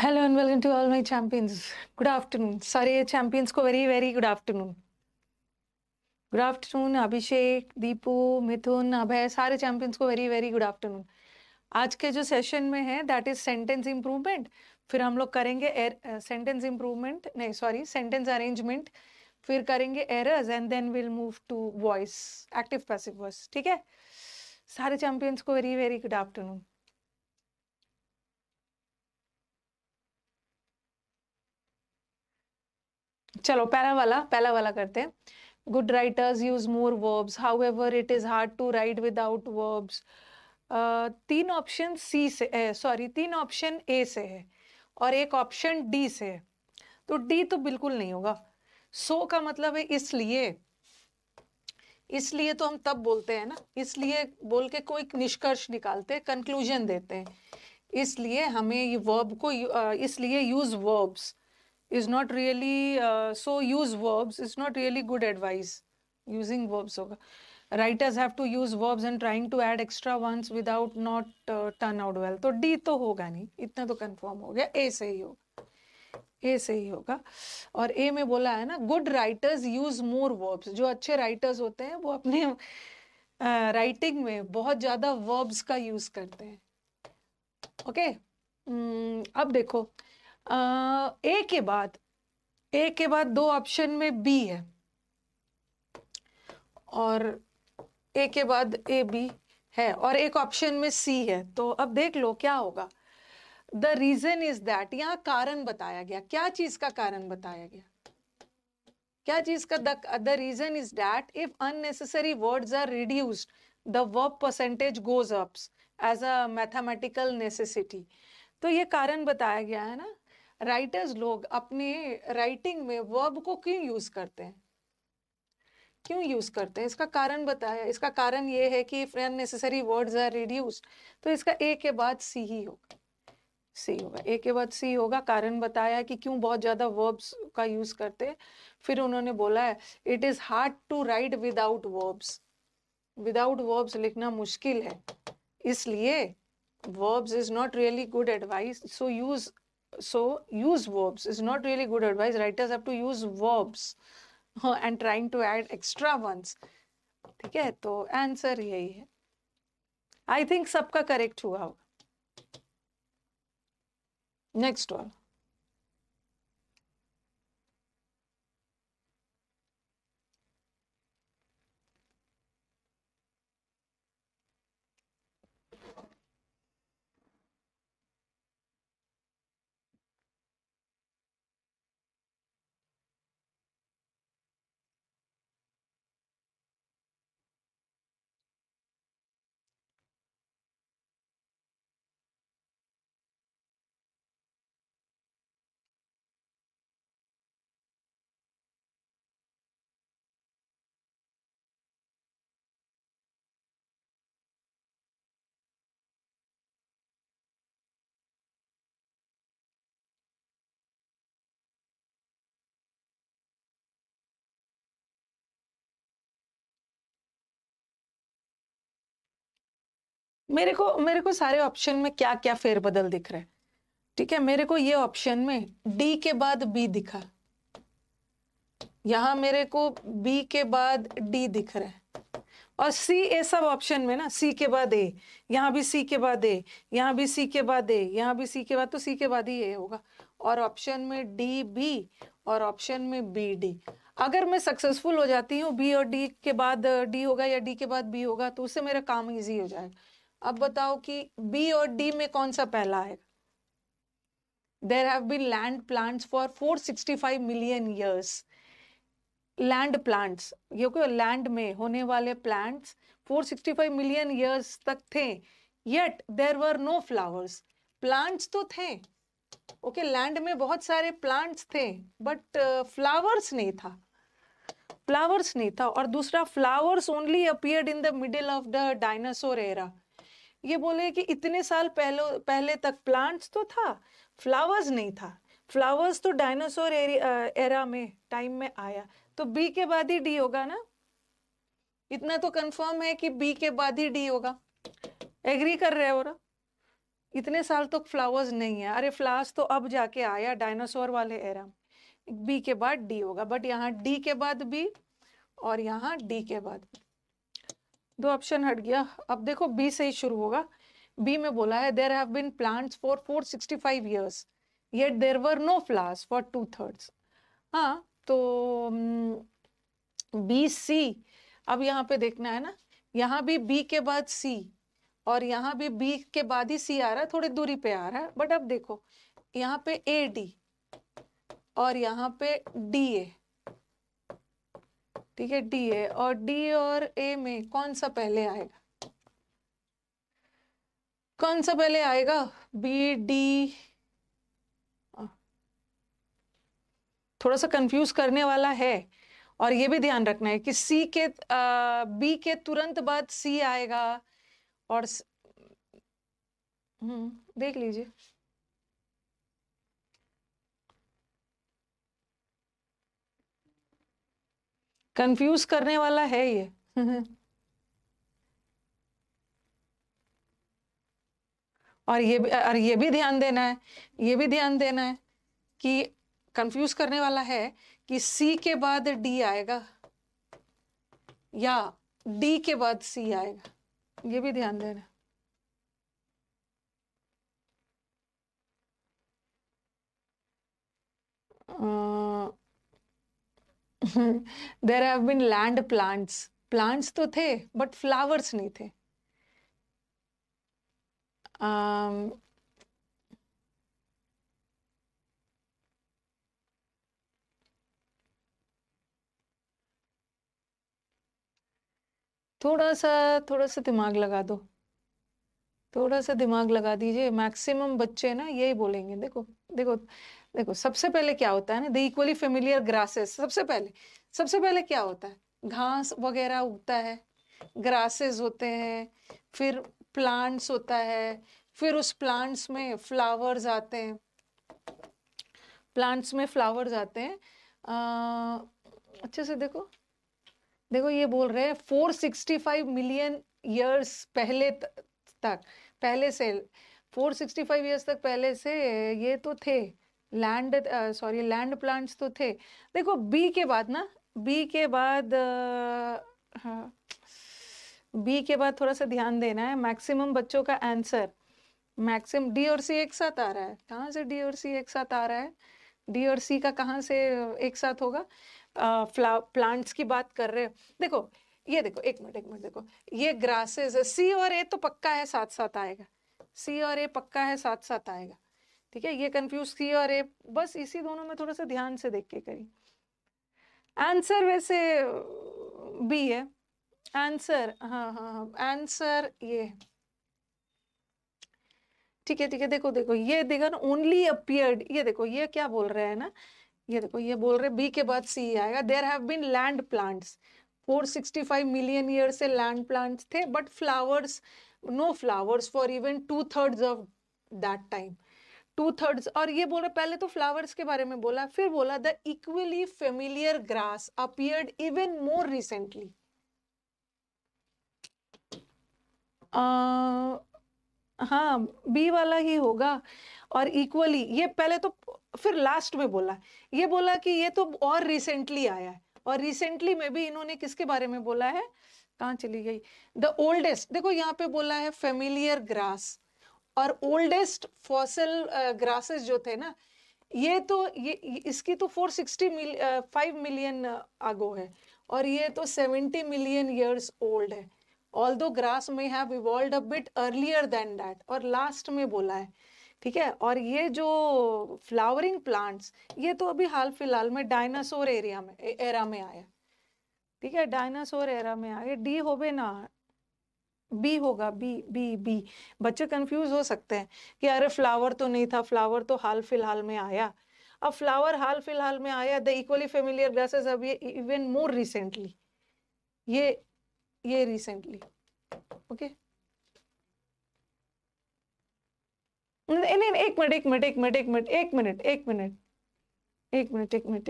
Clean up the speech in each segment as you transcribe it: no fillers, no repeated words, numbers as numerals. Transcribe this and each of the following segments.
Hello and welcome to all my champions. Good afternoon. सारे champions को very very good afternoon. Good afternoon अभिषेक, दीपू, मिथुन, अभय, सारे champions को very very good afternoon. आज के जो सेशन में है that is sentence improvement. फिर हम लोग करेंगे sentence improvement नहीं sorry sentence arrangement. फिर करेंगे errors and then we'll move to voice active passive voice. ठीक है? सारे champions को very very good afternoon. चलो पहला वाला करते हैं. Good writers use more verbs. However, it is hard to write without verbs. तीन ऑप्शन सी से तीन ऑप्शन ए से है और एक ऑप्शन डी से है. तो डी तो बिल्कुल नहीं होगा. सो का मतलब है इसलिए तो हम तब बोलते हैं ना, इसलिए बोल के कोई निष्कर्ष निकालते हैं, कंक्लूजन देते हैं. इसलिए हमें ये वर्ब को इसलिए use verbs is not really so use verbs is not really good advice. Using verbs होगा. Writers have to use verbs and trying to add extra ones without not turn out well. तो D तो होगा नहीं, इतना तो confirm हो गया. A से ही होगा. और A में बोला है ना, good writers use more verbs. जो अच्छे राइटर्स होते हैं वो अपने राइटिंग में बहुत ज्यादा verbs का यूज करते हैं. ओके अब देखो, ए के बाद दो ऑप्शन में बी है और ए के बाद ए बी है और एक ऑप्शन में सी है. तो अब देख लो क्या होगा. द रीजन इज दैट, यहाँ कारण बताया गया. क्या चीज का कारण बताया गया? क्या चीज का? The reason is that if unnecessary words are reduced the verb percentage goes ups as a mathematical necessity. तो ये कारण बताया गया है ना. राइटर्स लोग अपने राइटिंग में वर्ब को क्यों यूज करते हैं? इसका कारण बताया. इसका कारण ये है कि if unnecessary words are reduced, तो इसका ए के बाद सी ही होगा. ए के बाद सी होगा. कारण बताया कि क्यों बहुत ज्यादा वर्ब्स का यूज करते हैं. फिर उन्होंने बोला है it is hard to write without verbs लिखना मुश्किल है, इसलिए verbs is not really good advice. So use verbs is not really good advice. Writers have to use verbs and trying to add extra ones. ठीक है, तो answer यही है. I think सबका करेक्ट हुआ होगा. Next one. मेरे को सारे ऑप्शन में क्या क्या फेरबदल दिख रहा है. ठीक है, मेरे को ये ऑप्शन में डी के बाद बी दिखा, यहाँ मेरे को बी के बाद डी दिख रहा है और सी ए सब ऑप्शन में ना. सी के बाद ए, यहाँ भी सी के बाद ए, यहाँ भी सी के बाद ए, यहाँ भी सी के बाद, तो सी के बाद ही ए होगा. और ऑप्शन में डी बी और ऑप्शन में बी डी. अगर मैं सक्सेसफुल हो जाती हूँ बी और डी के बाद डी होगा या डी के बाद बी होगा, तो उससे मेरा काम इजी हो जाएगा. अब बताओ कि बी और डी में कौन सा पहला आएगा? There have been land plants for 465 million years. Land plants, ये कोई लैंड में होने वाले प्लांट्स 465 मिलियन ईयर्स तक थे. Yet there were no flowers. Plants तो थे, ओके, लैंड में बहुत सारे प्लांट्स थे, बट फ्लावर्स नहीं था. और दूसरा, flowers only appeared in the middle of the dinosaur era. ये बोले कि इतने साल पहले तक प्लांट्स तो था, फ्लावर्स नहीं था. फ्लावर्स तो डायनासोर एरा में टाइम में आया. तो बी के बाद ही डी होगा ना. इतना तो कंफर्म है कि बी के बाद ही डी होगा. एग्री कर रहे हो ना? इतने साल तक फ्लावर्स नहीं है। अरे फ्लावर्स तो अब जाके आया डायनासोर वाले एरा में। बी के बाद डी होगा, बट यहाँ डी के बाद बी और यहाँ डी के बाद दो ऑप्शन हट गया। अब देखो बी से ही शुरू होगा। बी में बोला है there have been plants for 465 years yet there were no flowers for 2/3। हाँ तो बी सी। अब यहाँ पे देखना है ना, यहाँ भी बी के बाद सी और यहाँ भी बी के बाद ही सी आ रहा है, थोड़ी दूरी पे आ रहा है। बट अब देखो यहाँ पे ए डी और यहाँ पे डी ए, ठीक है, डी ए और डी और ए में कौन सा पहले आएगा? कौन सा पहले आएगा? B D. थोड़ा सा कंफ्यूज करने वाला है। और ये भी ध्यान रखना है कि सी के बी के तुरंत बाद सी आएगा और देख लीजिए। कंफ्यूज करने वाला है ये। और ये भी ध्यान देना है, ये भी ध्यान देना है कि कंफ्यूज करने वाला है कि सी के बाद डी आएगा या डी के बाद सी आएगा, ये भी ध्यान देना है। There have been land plants. Plants तो थे बट फ्लावर्स नहीं थे। थोड़ा सा दिमाग लगा दो, थोड़ा सा दिमाग लगा दीजिए। मैक्सिमम बच्चे ना यही बोलेंगे। देखो देखो देखो, सबसे पहले क्या होता है ना, द इक्वली फेमिलियर ग्रासेस। सबसे पहले क्या होता है? घास वगैरह उगता है, ग्रासेस होते हैं, फिर प्लांट्स होता है, फिर उस प्लांट्स में फ्लावर्स आते हैं, प्लांट्स में फ्लावर्स आते हैं। अच्छे से देखो, देखो ये बोल रहे हैं 465 मिलियन ईयर्स पहले तक, पहले से 465 ईयर्स तक पहले से ये तो थे लैंड प्लांट्स तो थे। देखो बी के बाद ना, बी के बाद हाँ, बी के बाद थोड़ा सा ध्यान देना है। मैक्सिमम बच्चों का आंसर मैक्सिमम डी और सी एक साथ आ रहा है। कहाँ से डी और सी एक साथ आ रहा है? डी और सी का कहाँ से एक साथ होगा? प्लांट्स की बात कर रहे हो। देखो ये देखो, एक मिनट देखो, ये ग्रासेस है। सी और ए तो पक्का है साथ साथ आएगा, सी और ए पक्का है साथ साथ आएगा, ठीक है। ये कंफ्यूज सी और ए, बस इसी दोनों में थोड़ा सा ध्यान से देख के करिए। आंसर वैसे बी है आंसर। हाँ, आंसर ये, ठीक है देखो देखो, ये देखो ना, ओनली अपियर्ड। ये देखो ये क्या बोल रहे हैं ना, ये देखो ये बोल रहे बी के बाद सी आएगा। There have been land plants 465 million year से लैंड प्लांट्स थे, but flowers no flowers for even 2/3 of that time. 2/3। और ये बोल रहे पहले तो फ्लावर्स के बारे में बोला, फिर बोला the equally familiar grass appeared even more recently. हाँ बी वाला ही होगा। और इक्वली ये पहले तो, फिर लास्ट में बोला, ये बोला कि ये तो और रिसेंटली आया है। और रिसेंटली में भी इन्होंने किसके बारे में बोला है? कहाँ चली गई? The oldest. देखो यहाँ पे बोला है फेमिलियर ग्रास, और ओल्डेस्ट फॉसिल ग्रासेस जो थे ना, ये तो ये इसकी तो 465 मिलियन अगो है, और ये तो 70 मिलियन ईयर्स ओल्ड है। although grass may have evolved a bit earlier than that। और लास्ट में बोला है, ठीक है। और ये जो फ्लावरिंग प्लांट्स, ये तो अभी हाल फिलहाल में डायनासोर एरा में आया, ठीक है, डायनासोर एरा में आया। डी होवे ना, बी होगा, बी बी बी। बच्चे कंफ्यूज हो सकते हैं कि अरे फ्लावर तो नहीं था, फ्लावर तो हाल फिलहाल में आया। अब फ्लावर हाल फिलहाल में आया, द इक्वली फेमिलियर ग्रासेस अब ये इवन मोर रिसेंटली, ये रिसेंटली, ओके। नहीं, एक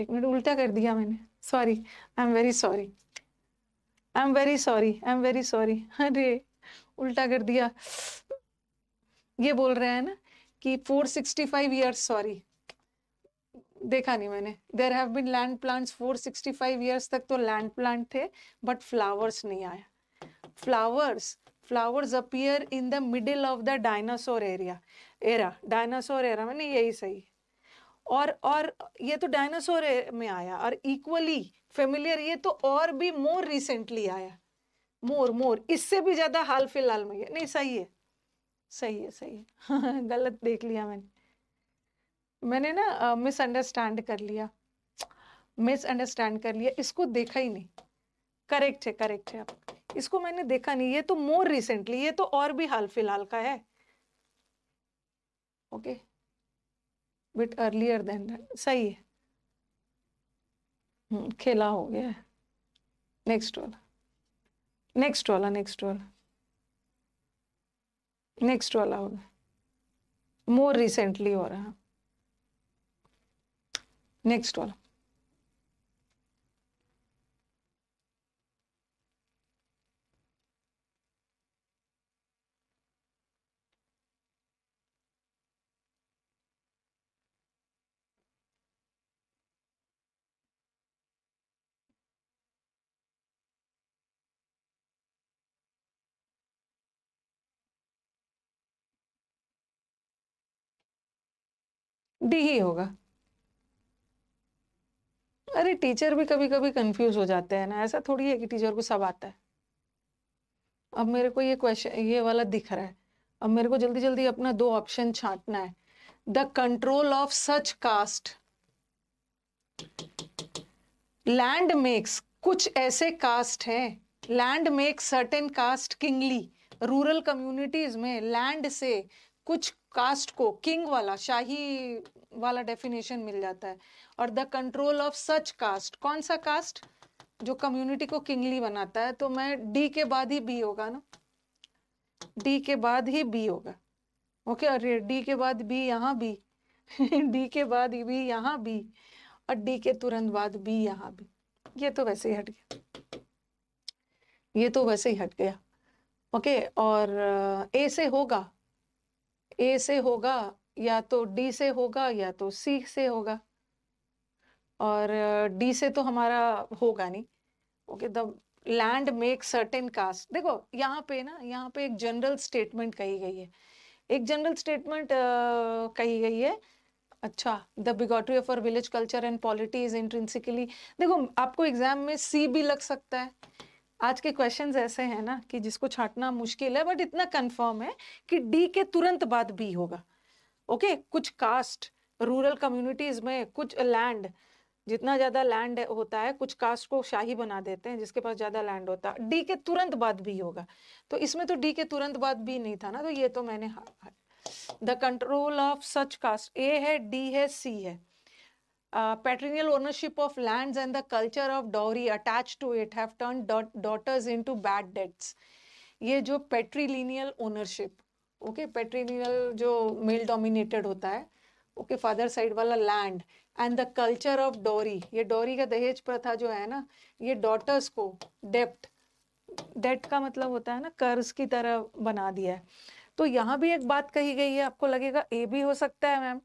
मिनट उल्टा कर दिया मैंने, sorry, I am very sorry, अरे उल्टा कर दिया। ये बोल रहे हैं ना कि 465 ईयर्स, सॉरी देखा नहीं मैंने, there have been land plants 465 years तक तो लैंड प्लांट थे, बट फ्लावर्स नहीं आया। Flowers appear in the middle of the dinosaur era, dinosaur era में नहीं, यही सही। और ये तो डायनासोर में आया, और इक्वली फेमिलियर ये तो और भी मोर रिसेंटली आया, मोर इससे भी ज्यादा हाल फिलहाल में। नहीं सही है, सही है, सही है। गलत देख लिया मैंने ना मिसअंडरस्टैंड कर लिया, इसको देखा ही नहीं। करेक्ट है आप, इसको मैंने देखा नहीं, ये तो मोर रिसेंटली, ये तो और भी हाल फिलहाल का है। Okay, bit earlier than that, सही है। खेला हो गया है। नेक्स्ट वाला, नेक्स्ट वाला, नेक्स्ट वाला होगा, मोर रिसेंटली हो रहा है। नेक्स्ट वाला, डी ही होगा। अरे टीचर भी कभी कभी कंफ्यूज हो जाते हैं ना, ऐसा थोड़ी है कि टीचर को सब आता है। अब मेरे को ये क्वेश्चन, ये वाला दिख रहा है, अब मेरे को जल्दी जल्दी अपना दो ऑप्शन छांटना है। The control of such caste, land makes, कुछ ऐसे कास्ट हैं, land makes certain caste kingly, rural communities में लैंड से कुछ कास्ट को किंग वाला, शाही वाला डेफिनेशन मिल जाता है। और the control of such caste, कौन सा कास्ट जो कम्युनिटी को किंगली बनाता है, तो मैं डी के बाद ही बी होगा ना, डी के बाद ही बी होगा। ओके, अरे डी के बाद बी, यहाँ बी डी के बाद बी, यहाँ बी, और डी के तुरंत बाद बी, यहाँ बी। ये तो वैसे ही हट गया, ये तो वैसे ही हट गया। ओके, और ए से होगा, ए से होगा, या तो डी से होगा, या तो सी से होगा, और डी से तो हमारा होगा नहीं। Okay, the land make certain caste, देखो यहाँ पे ना, यहाँ पे एक जनरल स्टेटमेंट कही गई है, एक जनरल स्टेटमेंट कही गई है। अच्छा, the bigotry of our village culture and polity is intrinsically, देखो आपको एग्जाम में सी भी लग सकता है। आज के क्वेश्चंस ऐसे हैं ना कि जिसको छांटना मुश्किल है, बट इतना कंफर्म है कि डी के तुरंत बाद बी होगा। ओके, कुछ कास्ट रूरल कम्युनिटीज में, कुछ लैंड, जितना ज्यादा लैंड होता है, कुछ कास्ट को शाही बना देते हैं जिसके पास ज्यादा लैंड होता है, डी के तुरंत बाद बी होगा। तो इसमें तो डी के तुरंत बाद बी नहीं था ना, तो ये तो मैंने the control of such caste, A है, डी है, सी है। Patrilineal ownership of lands and the culture of dowry attached to it have turned daughters into bad dads. ये जो पेट्रीलिनियल ओनरशिप, ओके, पेट्रीलिनियल जो मेल डोमिनेटेड होता है, ओके, फादर साइड वाला land, and the culture of डोरी, ये डोरी का दहेज प्रथा जो है ना, ये डॉटर्स को डेट का मतलब होता है ना कर्ज की तरह बना दिया है। तो यहाँ भी एक बात कही गई है, आपको लगेगा ए भी हो सकता है मैम।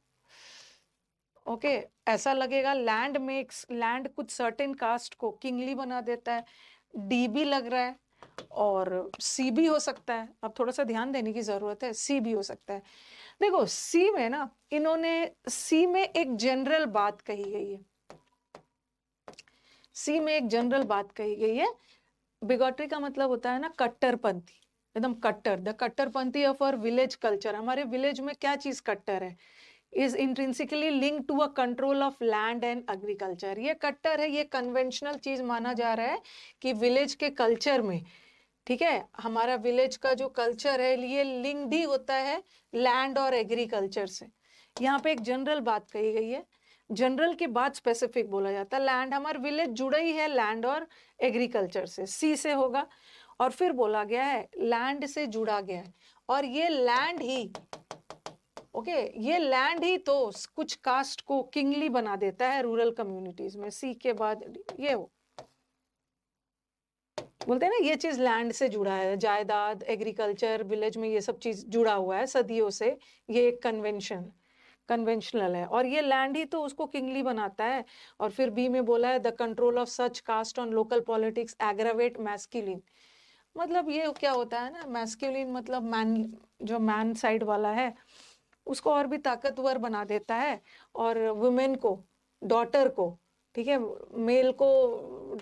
ओके, ऐसा लगेगा लैंड मेक्स, लैंड कुछ सर्टेन कास्ट को किंगली बना देता है, डी भी लग रहा है, और सी भी हो सकता है। अब थोड़ा सा ध्यान देने की जरूरत है, सी भी हो सकता है। देखो सी में ना, इन्होंने सी में एक जनरल बात कही गई है, सी में एक जनरल बात कही गई है। बिगॉटरी का मतलब होता है ना कट्टरपंथी, एकदम कट्टर, द कट्टरपंथी ऑफ आवर विलेज कल्चर, हमारे विलेज में क्या चीज कट्टर है, is intrinsically link to a control of land and agriculture. ये कट्टर है, ये कन्वेंशनल चीज माना जा रहा है कि विलेज के कल्चर में, ठीक है, हमारा विलेज का जो कल्चर है ये लिंक्ड ही होता है लैंड और एग्रीकल्चर से। यहाँ पे एक जनरल बात कही गई है, जनरल के बाद स्पेसिफिक बोला जाता है। लैंड, हमारा विलेज जुड़ा ही है लैंड और एग्रीकल्चर से, सी से होगा। और फिर बोला गया है लैंड से जुड़ा गया है, और ये लैंड ही, ओके, ये लैंड ही तो कुछ कास्ट को किंगली बना देता है रूरल कम्युनिटीज में, सी के बाद ये हो। बोलते हैं ना ये चीज लैंड से जुड़ा है, जायदाद, एग्रीकल्चर, विलेज में ये सब चीज जुड़ा हुआ है सदियों से। ये एक कन्वेंशनल है, और ये लैंड ही तो उसको किंगली बनाता है। और फिर बी में बोला है the control of such caste on local politics aggravate masculine. मतलब ये क्या होता है ना, मैस्कुलिन मतलब मैन, जो मैन साइड वाला है उसको और भी ताकतवर बना देता है, और वुमेन को, डॉटर को, ठीक है, मेल को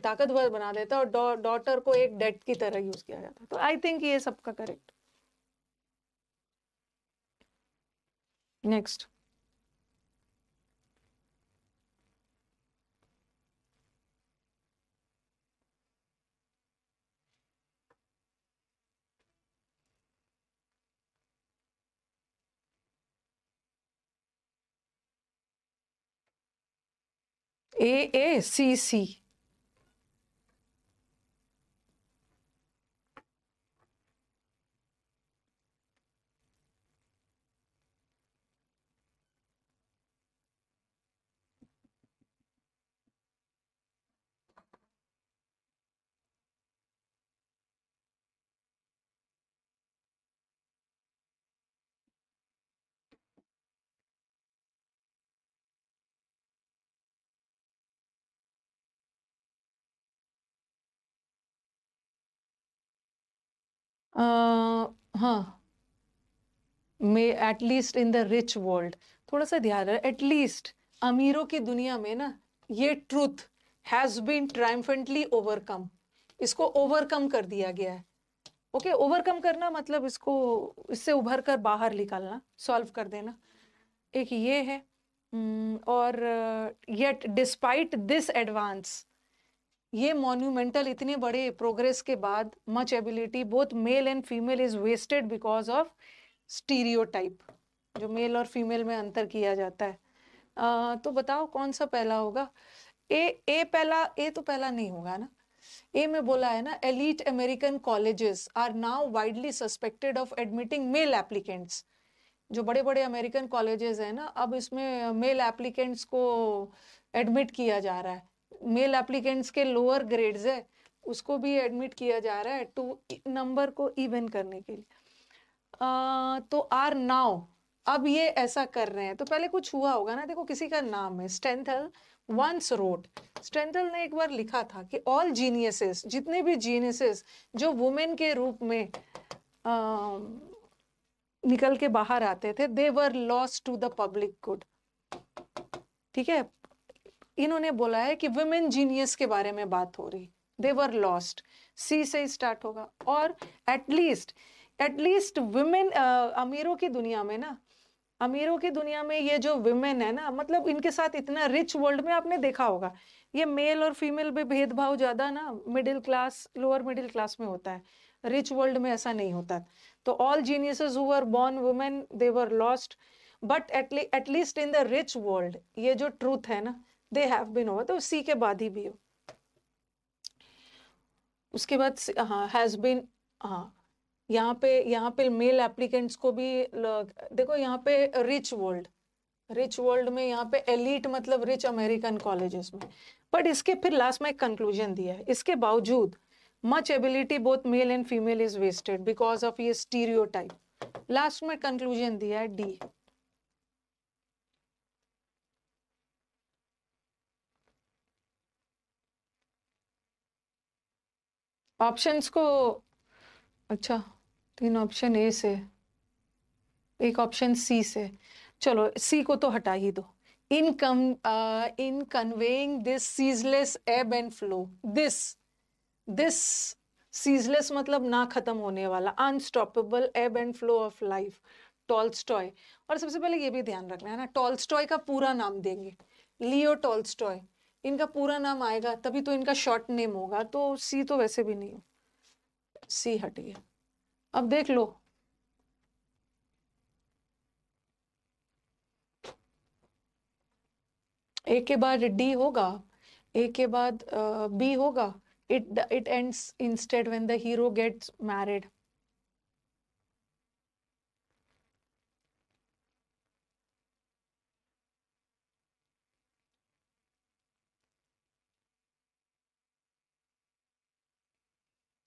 ताकतवर बना देता है, और डॉटर को एक डेट की तरह यूज किया जाता है। तो आई थिंक ये सबका करेक्ट। नेक्स्ट। AACC। हाँ, may at least in the rich world, थोड़ा सा ध्यान रहे, एटलीस्ट अमीरों की दुनिया में ना ये ट्रूथ हैज बीन ट्रायम्फेंटली ओवरकम, इसको ओवरकम कर दिया गया है। ओके, ओवरकम करना मतलब इसको, इससे उभर कर बाहर निकालना, सॉल्व कर देना, एक ये है। और येट डिस्पाइट दिस एडवांस, ये मॉन्यूमेंटल इतने बड़े प्रोग्रेस के बाद, much ability both male and female is wasted because of stereotype, जो मेल और फीमेल में अंतर किया जाता है। तो बताओ कौन सा पहला होगा? ए पहला, ए तो पहला नहीं होगा ना। ए में बोला है ना, elite American colleges are now widely suspected of admitting male applicants. जो बड़े बड़े अमेरिकन कॉलेजेस हैं ना, अब इसमें मेल एप्लीकेंट्स को एडमिट किया जा रहा है। मेल एप्लीकेंट्स के लोअर ग्रेड्स है उसको भी एडमिट किया जा रहा है, टू नंबर को इवन करने के लिए। तो आर नाउ, अब ये ऐसा कर रहे हैं, तो पहले कुछ हुआ होगा ना। देखो किसी का नाम है स्टेंथल, वंस रोट, स्टेंथल ने एक बार लिखा था कि ऑल जीनियसेस, जितने भी जीनियसेस जो वुमेन के रूप में निकल के बाहर आते थे, they were lost to the public good. ठीक है, इन्होंने बोला है कि वुमेन जीनियस के बारे में बात हो रही, दे वर लॉस्ट, सी से स्टार्ट होगा। और एटलीस्ट वुमेन, अमीरों की दुनिया में ना, अमीरों की दुनिया में ये जो वुमेन है ना, मतलब इनके साथ इतना रिच वर्ल्ड में आपने देखा होगा, ये मेल और फीमेल में भेदभाव ज्यादा ना middle class, lower middle class में होता है, रिच वर्ल्ड में ऐसा नहीं होता। तो all geniuses who were born women they were lost, but at least in the rich world ये जो ट्रूथ है ना, दे हैव बीन ओवर। तो सी के बाद ही भी हो। उसके बाद हाँ हैज बीन, हाँ यहाँ पे मेल एप्लीकेंट्स को भी देखो यहाँ पे रिच वर्ल्ड, रिच वर्ल्ड में यहाँ पे एलीट मतलब रिच अमेरिकन कॉलेजेस में। बट इसके फिर लास्ट में एक कंक्लूजन दिया है, इसके बावजूद much ability both male and female is wasted because of ये स्टीरियोटाइप। लास्ट में कंक्लूजन दिया है डी। ऑप्शंस को, अच्छा, तीन ऑप्शन ए से, एक ऑप्शन सी से, चलो सी को तो हटा ही दो। इन कन्वेइंग दिस सीजलेस एब एंड फ्लो, दिस सीजलेस मतलब ना खत्म होने वाला, अनस्टॉपेबल एब and flow of life, Tolstoy. और सबसे पहले ये भी ध्यान रखना है ना, टॉल्स्टॉय का पूरा नाम देंगे, लियो टॉल्स्टॉय, इनका पूरा नाम आएगा तभी तो इनका शॉर्ट नेम होगा। तो सी तो वैसे भी नहीं, सी हट गया। अब देख लो, ए के बाद डी होगा, ए के बाद बी होगा, it ends instead when the hero gets married.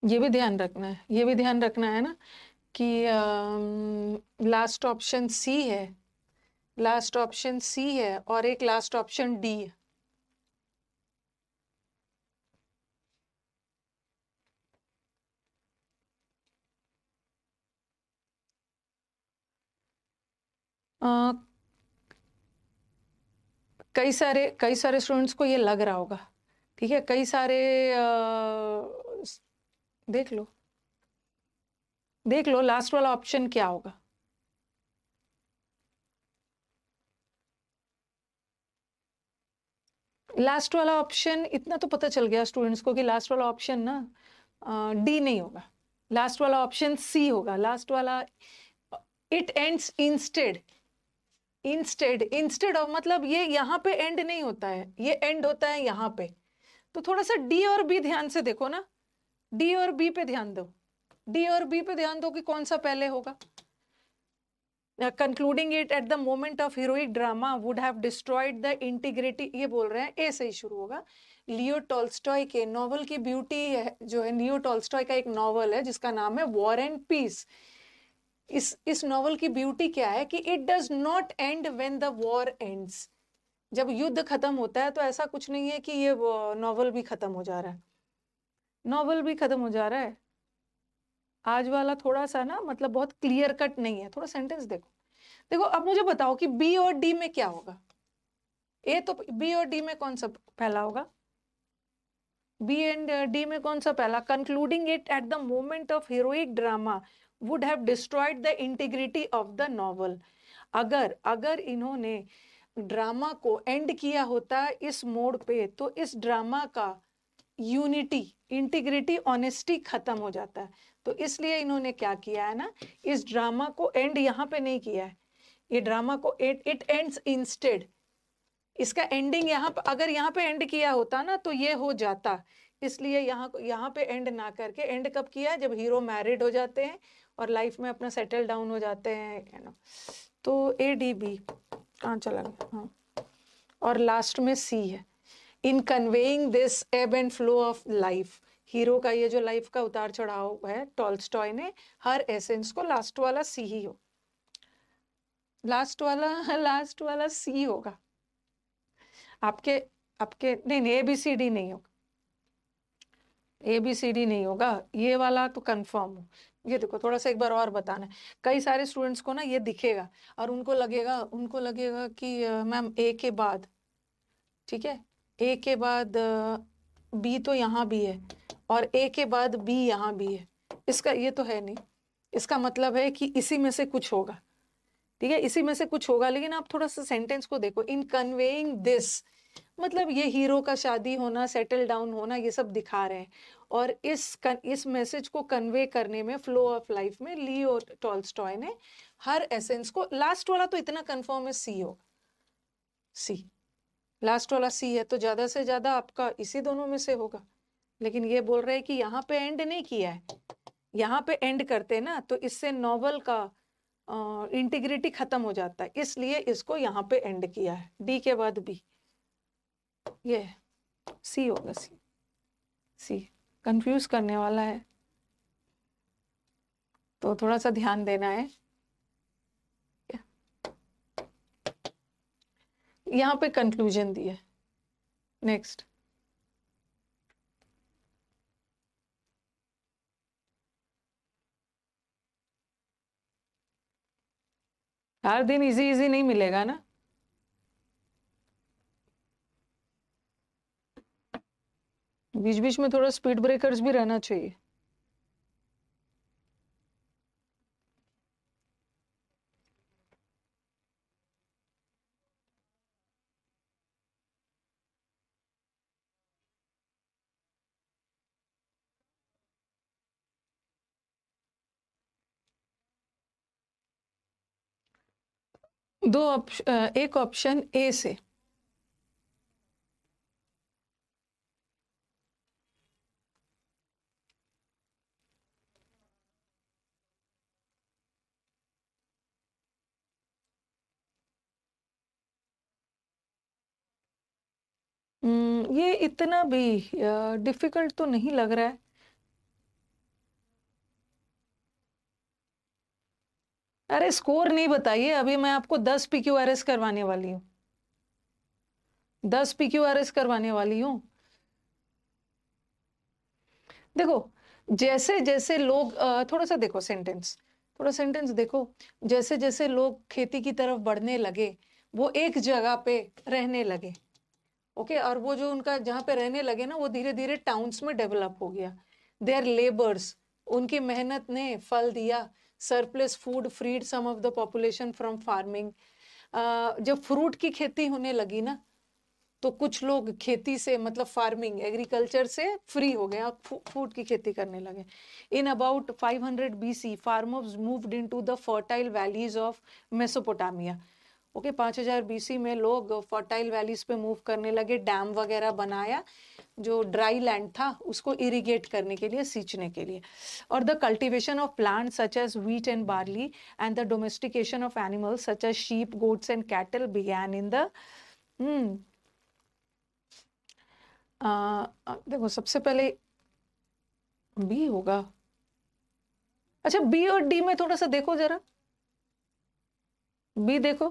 ये भी ध्यान रखना है, ये भी ध्यान रखना है ना कि लास्ट ऑप्शन सी है, लास्ट ऑप्शन सी है और एक लास्ट ऑप्शन डी है। अ, कई सारे स्टूडेंट्स को ये लग रहा होगा, ठीक है, कई सारे देख लो, देख लो लास्ट वाला ऑप्शन क्या होगा। लास्ट वाला ऑप्शन इतना तो पता चल गया स्टूडेंट्स को कि लास्ट वाला ऑप्शन ना डी नहीं होगा, लास्ट वाला ऑप्शन सी होगा। लास्ट वाला it ends instead, instead of मतलब ये यहाँ पे एंड नहीं होता है, ये एंड होता है यहाँ पे। तो थोड़ा सा डी और बी ध्यान से देखो ना, डी और बी पे ध्यान दो, डी और बी पे ध्यान दो कि कौन सा पहले होगा। Concluding it at the moment of heroic drama would have destroyed the integrity, ये बोल रहे हैं ए से ही शुरू होगा। लियो टॉल्स्टॉय के नॉवल की ब्यूटी है जो है, लियो टॉल्स्टॉय का एक नॉवल है जिसका नाम है वॉर एंड पीस। इस नॉवल की ब्यूटी क्या है कि it does not and when the war ends. जब युद्ध खत्म होता है तो ऐसा कुछ नहीं है कि ये नॉवल भी खत्म हो जा रहा है, नॉवल भी खत्म हो जा रहा है। आज वाला थोड़ा सा ना मतलब बहुत क्लियर कट नहीं है, थोड़ा सेंटेंस देखो। देखो अब मुझे बताओ कि बी और डी में क्या होगा। ए तो बी और डी में कौन सा पहला होगा, बी एंड डी में कौन सा पहला। Concluding it at the moment of heroic drama would have destroyed the integrity of the novel. अगर अगर इन्होंने ड्रामा को एंड किया होता इस मोड पे तो इस ड्रामा का यूनिटी, इंटीग्रिटी, ऑनेस्टी खत्म हो जाता है। तो इसलिए इन्होंने क्या किया है ना, इस ड्रामा को एंड यहाँ पे नहीं किया है, ये ड्रामा को इट एंड्स इंस्टेड। इसका एंडिंग यहाँ पे, अगर यहाँ पे एंड किया होता ना तो ये हो जाता, इसलिए यहाँ पे एंड ना करके एंड कब किया, जब हीरो मैरिड हो जाते हैं और लाइफ में अपना सेटल डाउन हो जाते हैं ना। तो ए डी बी कहाँ चला गया, हाँ, और लास्ट में सी है। इन कन्वेइंग दिस एब and flow of life, hero का ये जो लाइफ का उतार चढ़ाव है टॉल्स्टॉय ने हर एसेंस को, लास्ट वाला सी ही हो, लास्ट वाला सी होगा। आपके आपके नहीं नहीं, ए बी सी डी नहीं होगा, ए बी सी डी नहीं होगा, ये वाला तो कंफर्म हो। ये देखो थोड़ा सा एक बार और बताना है, कई सारे स्टूडेंट्स को ना ये दिखेगा और उनको लगेगा कि मैम ए के बाद, ठीक है, ए के बाद बी तो यहाँ भी है और ए के बाद बी यहाँ भी है, इसका ये तो है नहीं, इसका मतलब है कि इसी में से कुछ होगा, ठीक है, इसी में से कुछ होगा। लेकिन आप थोड़ा सा सेंटेंस को देखो, इन कन्वेइंग दिस मतलब ये हीरो का शादी होना, सेटल डाउन होना, ये सब दिखा रहे हैं। और इस मैसेज को कन्वे करने में, फ्लो ऑफ लाइफ में, लियो टॉल्स्टॉय ने हर एसेंस को, लास्ट वाला तो इतना कंफर्म है सी होगा, सी, लास्ट वाला सी है, तो ज्यादा से ज्यादा आपका इसी दोनों में से होगा। लेकिन ये बोल रहे हैं कि यहाँ पे एंड नहीं किया है, यहाँ पे एंड करते ना तो इससे नॉवल का इंटीग्रिटी खत्म हो जाता है, इसलिए इसको यहाँ पे एंड किया है, डी के बाद बी, ये सी होगा, सी, सी कंफ्यूज करने वाला है तो थोड़ा सा ध्यान देना है। यहाँ पे कंक्लूजन दिया, नेक्स्ट। हर दिन इजी इजी नहीं मिलेगा ना, बीच बीच में थोड़ा स्पीड ब्रेकर्स भी रहना चाहिए। दो ऑप्शन, एक ऑप्शन ए से, ये इतना भी डिफिकल्ट तो नहीं लग रहा है। अरे स्कोर नहीं बताइए, अभी मैं आपको 10 PQRS करवाने वाली हूँ, 10 PQRS करवाने वाली हूँ। देखो जैसे जैसे लोग थोड़ा सा देखो सेंटेंस, थोड़ा सेंटेंस देखो, जैसे जैसे लोग खेती की तरफ बढ़ने लगे वो एक जगह पे रहने लगे, ओके, और वो जो उनका जहाँ पे रहने लगे ना वो धीरे धीरे टाउन्स में डेवलप हो गया। देयर लेबर्स, उनकी मेहनत ने फल दिया। Surplus food freed some of the population from farming, जब फ्रूट की खेती होने लगी ना तो कुछ लोग खेती से मतलब फार्मिंग एग्रीकल्चर से फ्री हो गए और फूड की खेती करने लगे। In about 500 BC farmers moved into the fertile valleys of Mesopotamia. Okay 5000 BC में लोग फर्टाइल वैलीज पे मूव करने लगे, डैम वगैरह बनाया, जो ड्राई लैंड था उसको इरिगेट करने के लिए, सींचने के लिए। और the cultivation of plants such as wheat and barley and the domestication of animals such as sheep goats and cattle began in the देखो सबसे पहले बी होगा। अच्छा बी और डी में थोड़ा सा देखो जरा, बी देखो,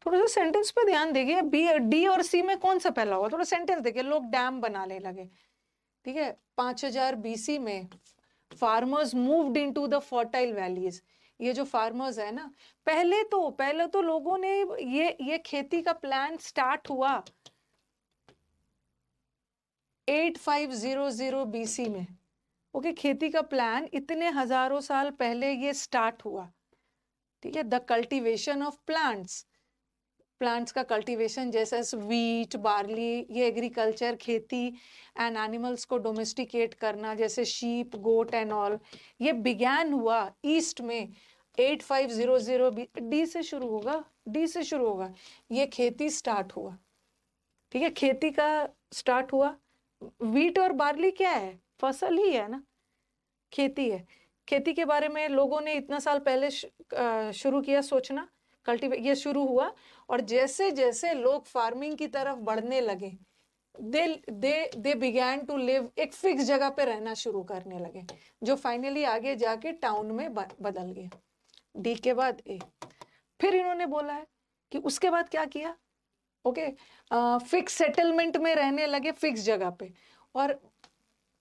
थोड़ा सा सेंटेंस पे ध्यान देंगे। बी डी और सी में कौन सा पहला होगा, थोड़ा सेंटेंस देखिए। लोग डैम बनाने लगे, ठीक है, 5000 BC में farmers moved into the fertile valleys. ये जो फार्मर्स है ना, पहले तो लोगों ने ये खेती का प्लान स्टार्ट हुआ 8500 BC में। ओके खेती का प्लान इतने हजारों साल पहले ये स्टार्ट हुआ, ठीक है। The cultivation of plants, plants का कल्टीवेशन जैसे व्हीट बार्ली, ये एग्रीकल्चर खेती, एंड एनिमल्स को डोमेस्टिकेट करना जैसे शीप गोट एंड ऑल, ये बिगैन हुआ ईस्ट में 8500 डी से शुरू होगा, डी से शुरू होगा, ये खेती स्टार्ट हुआ, ठीक है। खेती का स्टार्ट हुआ। व्हीट और बार्ली क्या है, फसल ही है ना, खेती है। खेती के बारे में लोगों ने इतना साल पहले शुरू किया सोचना, कल्टीवेट, ये शुरू हुआ। और जैसे जैसे लोग फार्मिंग की तरफ बढ़ने लगे, दे दे बिगैन टू लिव, एक फिक्स जगह पे रहना शुरू करने लगे, जो फाइनली आगे जाके टाउन में बदल गया। डी के बाद ए। फिर इन्होंने बोला है कि उसके बाद क्या किया, ओके, फिक्स सेटलमेंट में रहने लगे, फिक्स जगह पे। और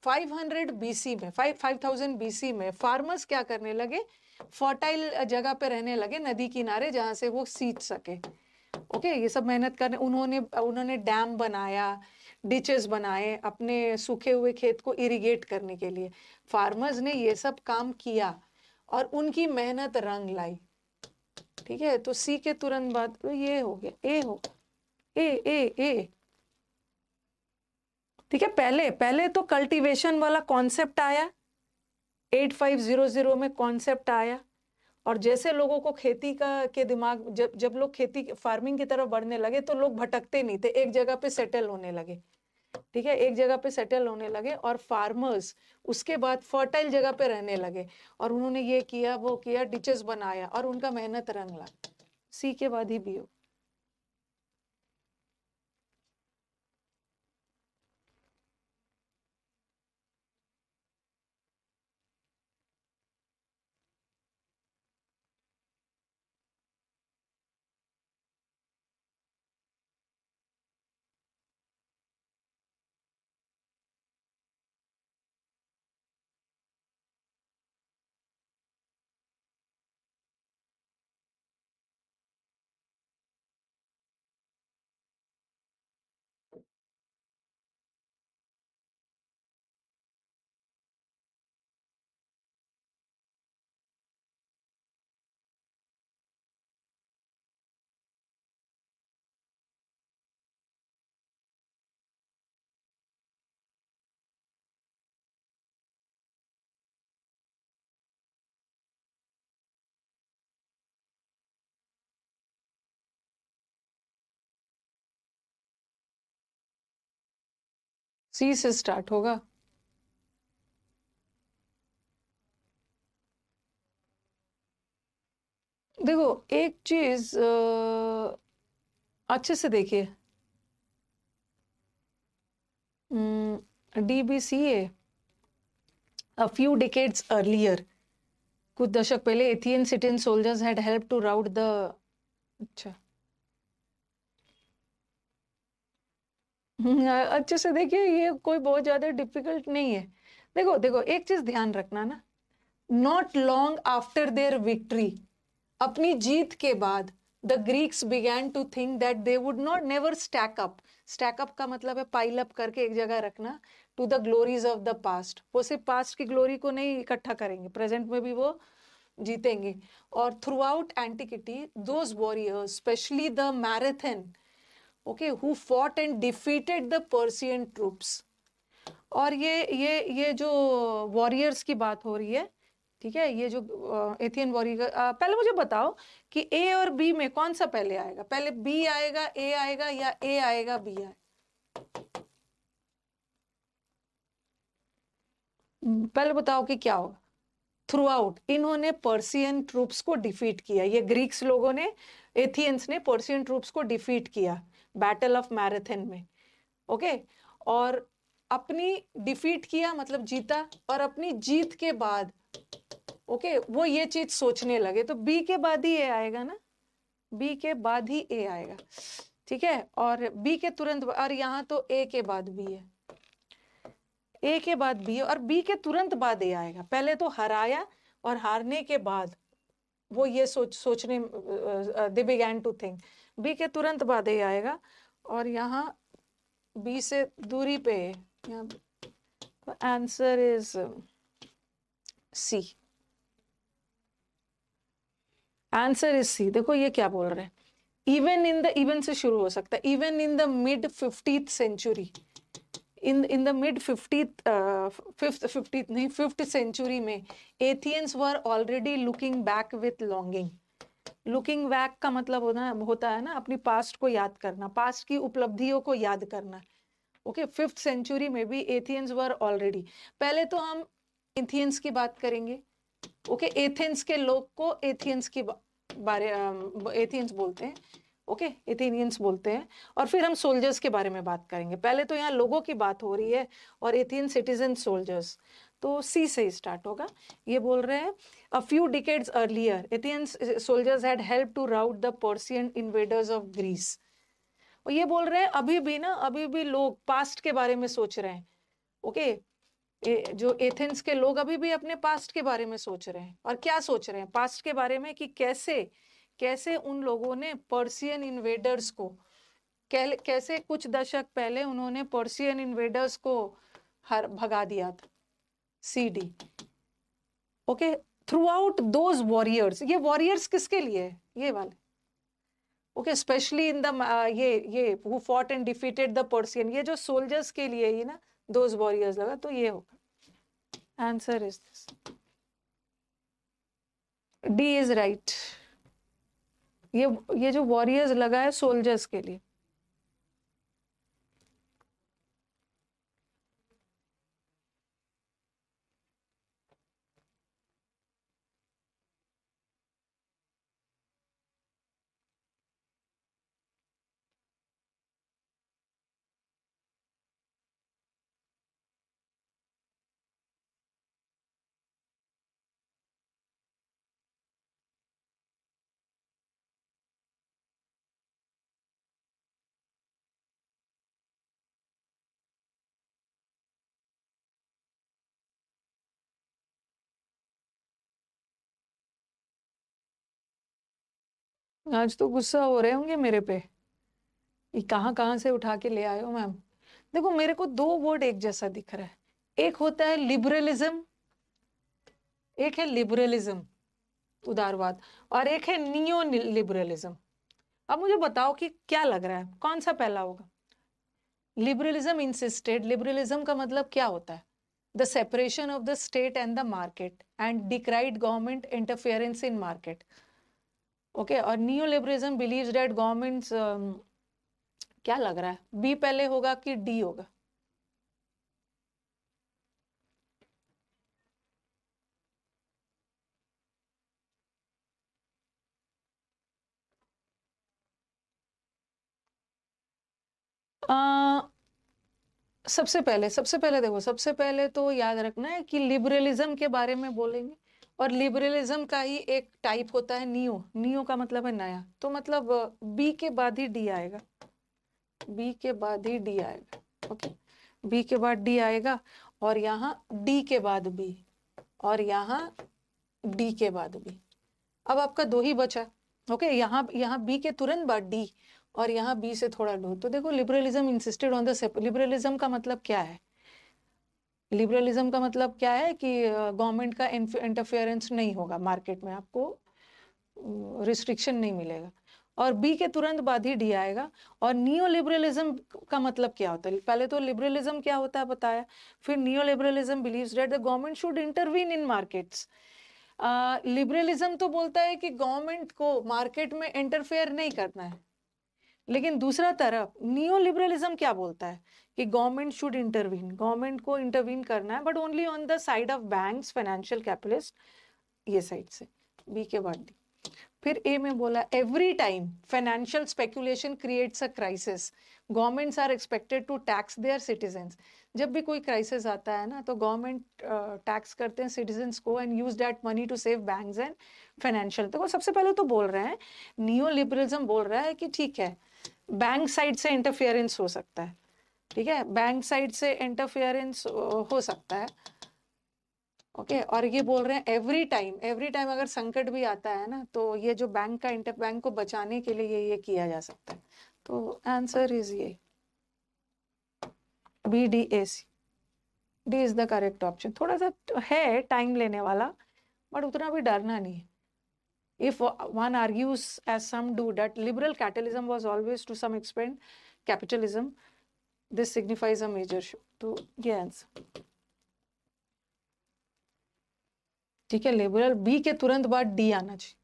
500 BC में 5000 BC में फार्मर्स क्या करने लगे, फर्टाइल जगह पे रहने लगे, नदी किनारे, जहां से वो सींच सके, ओके। ये सब मेहनत करने उन्होंने डैम बनाया, डिचेस बनाए अपने सूखे हुए खेत को इरिगेट करने के लिए। फार्मर्स ने ये सब काम किया और उनकी मेहनत रंग लाई, ठीक है। तो सी के तुरंत बाद ये हो गया, ए हो, ए, ठीक है। पहले पहले तो कल्टीवेशन वाला कॉन्सेप्ट आया, 8500 में कॉन्सेप्ट आया। और जैसे लोगों को खेती का के दिमाग, जब जब लोग खेती फार्मिंग की तरफ बढ़ने लगे तो लोग भटकते नहीं थे, एक जगह पे सेटल होने लगे, ठीक है, एक जगह पे सेटल होने लगे। और फार्मर्स उसके बाद फर्टाइल जगह पे रहने लगे, और उन्होंने ये किया वो किया, डिचेस बनाया, और उनका मेहनत रंग ला। सी के बाद ही बी हो। सी से स्टार्ट होगा। देखो एक चीज अच्छे से देखिए, DBCA A few decades earlier, कुछ दशक पहले Athenian citizen soldiers had help to rout the, अच्छा अच्छे से देखिए, ये कोई बहुत ज्यादा डिफिकल्ट नहीं है। देखो देखो, एक चीज ध्यान रखना ना, not long after their victory, अपनी जीत के बाद the Greeks began to think that they would not never stack up. Stack up का मतलब है पाइल अप करके एक जगह रखना, to the glories of the past. वो सिर्फ पास्ट की ग्लोरी को नहीं इकट्ठा करेंगे, प्रेजेंट में भी वो जीतेंगे। और throughout antiquity those warriors, especially the Marathon, okay, who fought and defeated the Persian troops. और ये जो वॉरियर्स की बात हो रही है, ठीक है, ये जो एथियन वॉरियर, पहले मुझे बताओ कि ए और बी में कौन सा पहले आएगा? पहले बी आएगा, ए आएगा, या ए आएगा, बी आएगा? पहले बताओ कि क्या होगा। थ्रू आउट इन्होंने पर्सियन ट्रूप्स को डिफीट किया, ये ग्रीक्स लोगों ने, एथियंस ने पर्सियन ट्रूप्स को डिफीट किया बैटल ऑफ मैराथन में, ओके। और अपनी डिफीट किया मतलब जीता, और अपनी जीत के बाद, ओके, वो ये चीज सोचने लगे, तो बी के बाद ही ए आएगा ना, बी के बाद ही ए आएगा, ठीक है। और बी के तुरंत, और यहाँ तो ए के बाद बी है, ए के बाद बी है, और बी के तुरंत बाद ए आएगा। पहले तो हराया, और हारने के बाद वो ये सोचने, they began to think, B के तुरंत बाद ए आएगा। और यहाँ बी से दूरी पे यहाँ, answer is C, answer is C. देखो ये क्या बोल रहे हैं, इवन इन द, इवन से शुरू हो सकता है, even in the mid 50th century, in the mid 50th, fifth नहीं, 5th सेंचुरी में Athenians were already looking back with longing. Looking back का मतलब होता है ना अपनी पास्ट को याद करना, पास्ट की उपलब्धियों को याद करना, ओके। 5th सेंचुरी में भी एथियंस वर ऑलरेडी, पहले तो हम एथियंस की बात करेंगे, ओके। एथेंस के लोग को एथियंस के बारे, एथियंस बोलते हैं, ओके, एथेनियंस बोलते हैं। और फिर हम सोल्जर्स के बारे में बात करेंगे, पहले तो यहाँ लोगों की बात हो रही है, और एथियन सिटीजन सोल्जर्स, तो सी से स्टार्ट होगा। ये बोल रहे हैं a few decades earlier Athenian soldiers had help to rout the Persian invaders of Greece. और ये बोल रहे हैं अभी भी ना, अभी भी लोग पास्ट के बारे में सोच रहे हैं, ओके। जो एथेंस के लोग अभी भी अपने पास्ट के बारे में सोच रहे हैं, और क्या सोच रहे हैं पास्ट के बारे में, कि कैसे कैसे उन लोगों ने पर्सियन इन्वेडर्स को, कैसे कुछ दशक पहले उन्होंने पर्सियन इन्वेडर्स को भगा दिया था, C D, okay. Throughout those warriors, ये वॉरियर्स किसके लिए है, ये वाले, ओके, स्पेशली इन द, ये who fought and defeated the Persian, ये जो सोल्जर्स के लिए ही ना दोज वॉरियर्स लगा, तो ये होगा, answer is this, D is right. ये जो वॉरियर्स लगा है सोल्जर्स के लिए। आज तो गुस्सा हो रहे होंगे मेरे पे, ये कहाँ कहाँ से उठा के ले आए हो मैम। देखो मेरे को दो वर्ड एक जैसा दिख रहा है, एक होता है लिबरलिज्म, एक है लिबरलिज्म उदारवाद, और एक है नियो लिबरलिज्म। अब मुझे बताओ कि क्या लग रहा है कौन सा पहला होगा। लिबरलिज्म इंसिस्टेड, लिबरलिज्म का मतलब क्या होता है, the separation of the state and the market and decried government interference in market, okay. और neoliberalism believes that governments, क्या लग रहा है बी पहले होगा कि डी होगा। सबसे पहले देखो, सबसे पहले तो याद रखना है कि लिबरलिज्म के बारे में बोलेंगे, और लिबरलिज्म का ही एक टाइप होता है नियो। नियो का मतलब है नया, तो मतलब बी के बाद ही डी आएगा, बी के बाद ही डी आएगा। ओके, बी के बाद डी आएगा, और यहाँ डी के बाद बी, और यहाँ डी के बाद बी। अब आपका दो ही बचा। ओके, यहाँ बी के तुरंत बाद डी, और यहाँ बी से थोड़ा लो। तो देखो, liberalism insisted on the liberalism का मतलब क्या है? लिबरलिज्म का मतलब क्या है कि गवर्नमेंट का इंटरफेरेंस नहीं होगा मार्केट में, आपको रिस्ट्रिक्शन नहीं मिलेगा। और बी के तुरंत बाद ही डी आएगा। और नियो लिबरलिज्म का मतलब क्या होता है? पहले तो लिबरलिज्म क्या होता है बताया, फिर neo liberalism believes that the government should intervene in markets. Liberalism तो बोलता है कि गवर्नमेंट को मार्केट में इंटरफेयर नहीं करना है, लेकिन दूसरा तरफ नियो लिबरलिज्म क्या बोलता है कि गवर्नमेंट शुड इंटरवीन, गवर्नमेंट को इंटरवीन करना है, but only on the side of banks, financial capitalist, ये साइड से। बी के बाद डी। फिर ए में बोला every time financial speculation creates a crisis, governments are expected to tax their citizens. जब भी कोई क्राइसिस आता है ना, तो गवर्नमेंट टैक्स करते हैं सिटीजन्स को, and use that money to save banks and financial. तो वो सबसे पहले तो बोल रहे हैं, नियो लिबरलिज्म बोल रहा है कि ठीक है, बैंक साइड से इंटरफेरेंस हो सकता है, ठीक है, बैंक साइड से इंटरफेरेंस हो सकता है। ओके, और ये बोल रहे हैं एवरी टाइम अगर संकट भी आता है ना, तो ये जो बैंक का इंटर बैंक को बचाने के लिए ये किया जा सकता है। तो आंसर इज ये B D A C, D is the correct option. थोड़ा सा है टाइम लेने वाला, बट उतना भी डरना नहीं है। If one argues, as some do, that liberal capitalism was always to some extent capitalism, this signifies a major shift. तो ये आंसर ठीक है। लिबरल बी के तुरंत बाद डी आना चाहिए।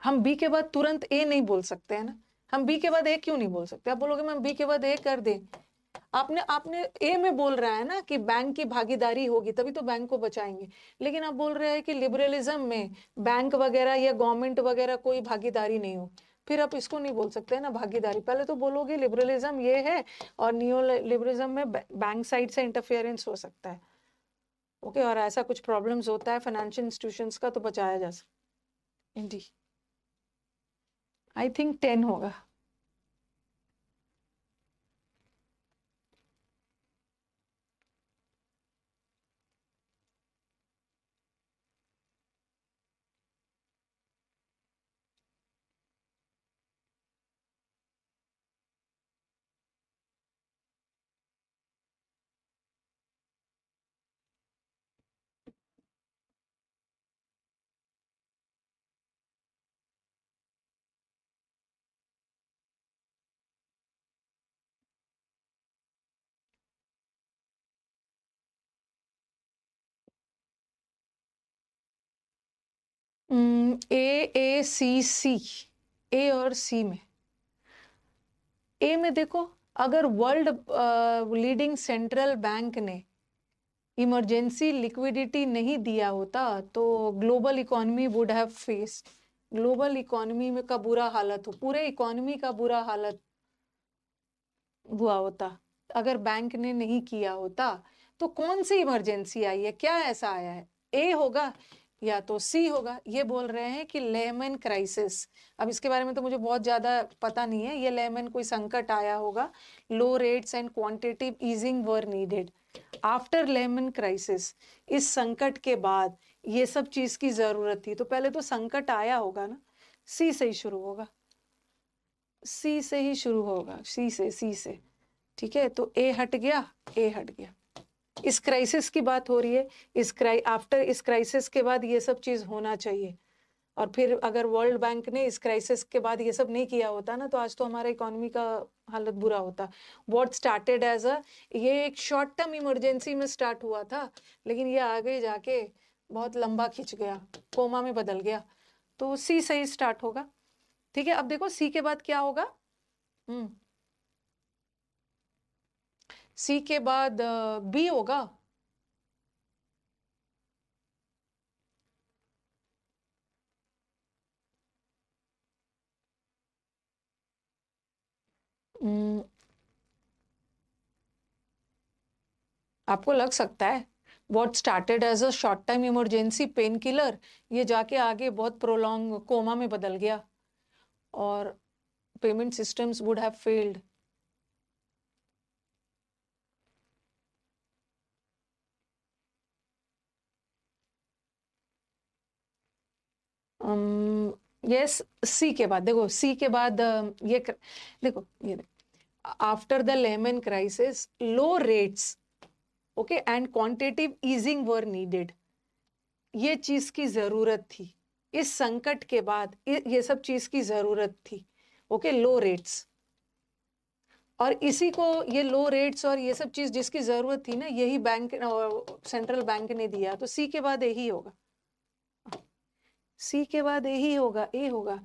हम बी के बाद तुरंत ए नहीं बोल सकते हैं ना। हम बी के बाद ए क्यों नहीं बोल सकते? आप बोलोगे मैम बी के बाद ए कर दे। आपने आपने ए में बोल रहा है ना कि बैंक की भागीदारी होगी तभी तो बैंक को बचाएंगे, लेकिन आप बोल रहे हैं कि लिबरलिज्म में बैंक वगैरह या गवर्नमेंट वगैरह कोई भागीदारी नहीं हो, फिर आप इसको नहीं बोल सकते ना भागीदारी। पहले तो बोलोगे लिबरलिज्म ये है, और नियो लिबरलिज्म में बैंक साइड से इंटरफेरेंस हो सकता है। ओके, और ऐसा कुछ प्रॉब्लम्स होता है फाइनेंशियल इंस्टीट्यूशंस का, तो बचाया जा सकता है। आई थिंक 10 होगा। ए सी सी, ए और सी में, ए में देखो, अगर वर्ल्ड लीडिंग सेंट्रल बैंक ने इमरजेंसी लिक्विडिटी नहीं दिया होता तो global economy would have faced, global economy में का बुरा हालत हो, पूरे इकोनॉमी का बुरा हालत हुआ होता अगर बैंक ने नहीं किया होता। तो कौन सी इमरजेंसी आई है, क्या ऐसा आया है? ए होगा या तो सी होगा। ये बोल रहे हैं कि लेमन क्राइसिस। अब इसके बारे में तो मुझे बहुत ज्यादा पता नहीं है। ये लेमन कोई संकट आया होगा, low rates and quantitative easing were needed after Lehman crisis. इस संकट के बाद ये सब चीज की जरूरत थी, तो पहले तो संकट आया होगा ना। सी से ही शुरू होगा, सी से ही शुरू होगा, सी से। ठीक है, तो ए हट गया, ए हट गया। इस क्राइसिस की बात हो रही है, इस क्राइसिस के बाद ये सब चीज होना चाहिए। और फिर अगर वर्ल्ड बैंक ने इस क्राइसिस के बाद ये सब नहीं किया होता ना, तो आज तो हमारा इकोनॉमी का हालत बुरा होता। व्हाट स्टार्टेड एज ये एक शॉर्ट टर्म इमरजेंसी में स्टार्ट हुआ था, लेकिन ये आगे जाके बहुत लंबा खिंच गया, कोमा में बदल गया। तो सी से ही स्टार्ट होगा। ठीक है, अब देखो सी के बाद क्या होगा। सी के बाद बी होगा। आपको लग सकता है what started as a short time emergency pain killer ये जाके आगे बहुत प्रोलॉन्ग कोमा में बदल गया और payment systems would have failed. Yes C के बाद देखो, सी के बाद ये देखो, ये after the Lehman crisis low rates okay and quantitative easing were needed. ये चीज की जरूरत थी इस संकट के बाद, ये सब चीज की जरूरत थी. ओके, लो रेट्स, और इसी को ये लो रेट्स और ये सब चीज जिसकी जरूरत थी ना, यही बैंक सेंट्रल बैंक ने दिया. तो सी के बाद यही होगा, सी के बाद यही होगा, ए होगा.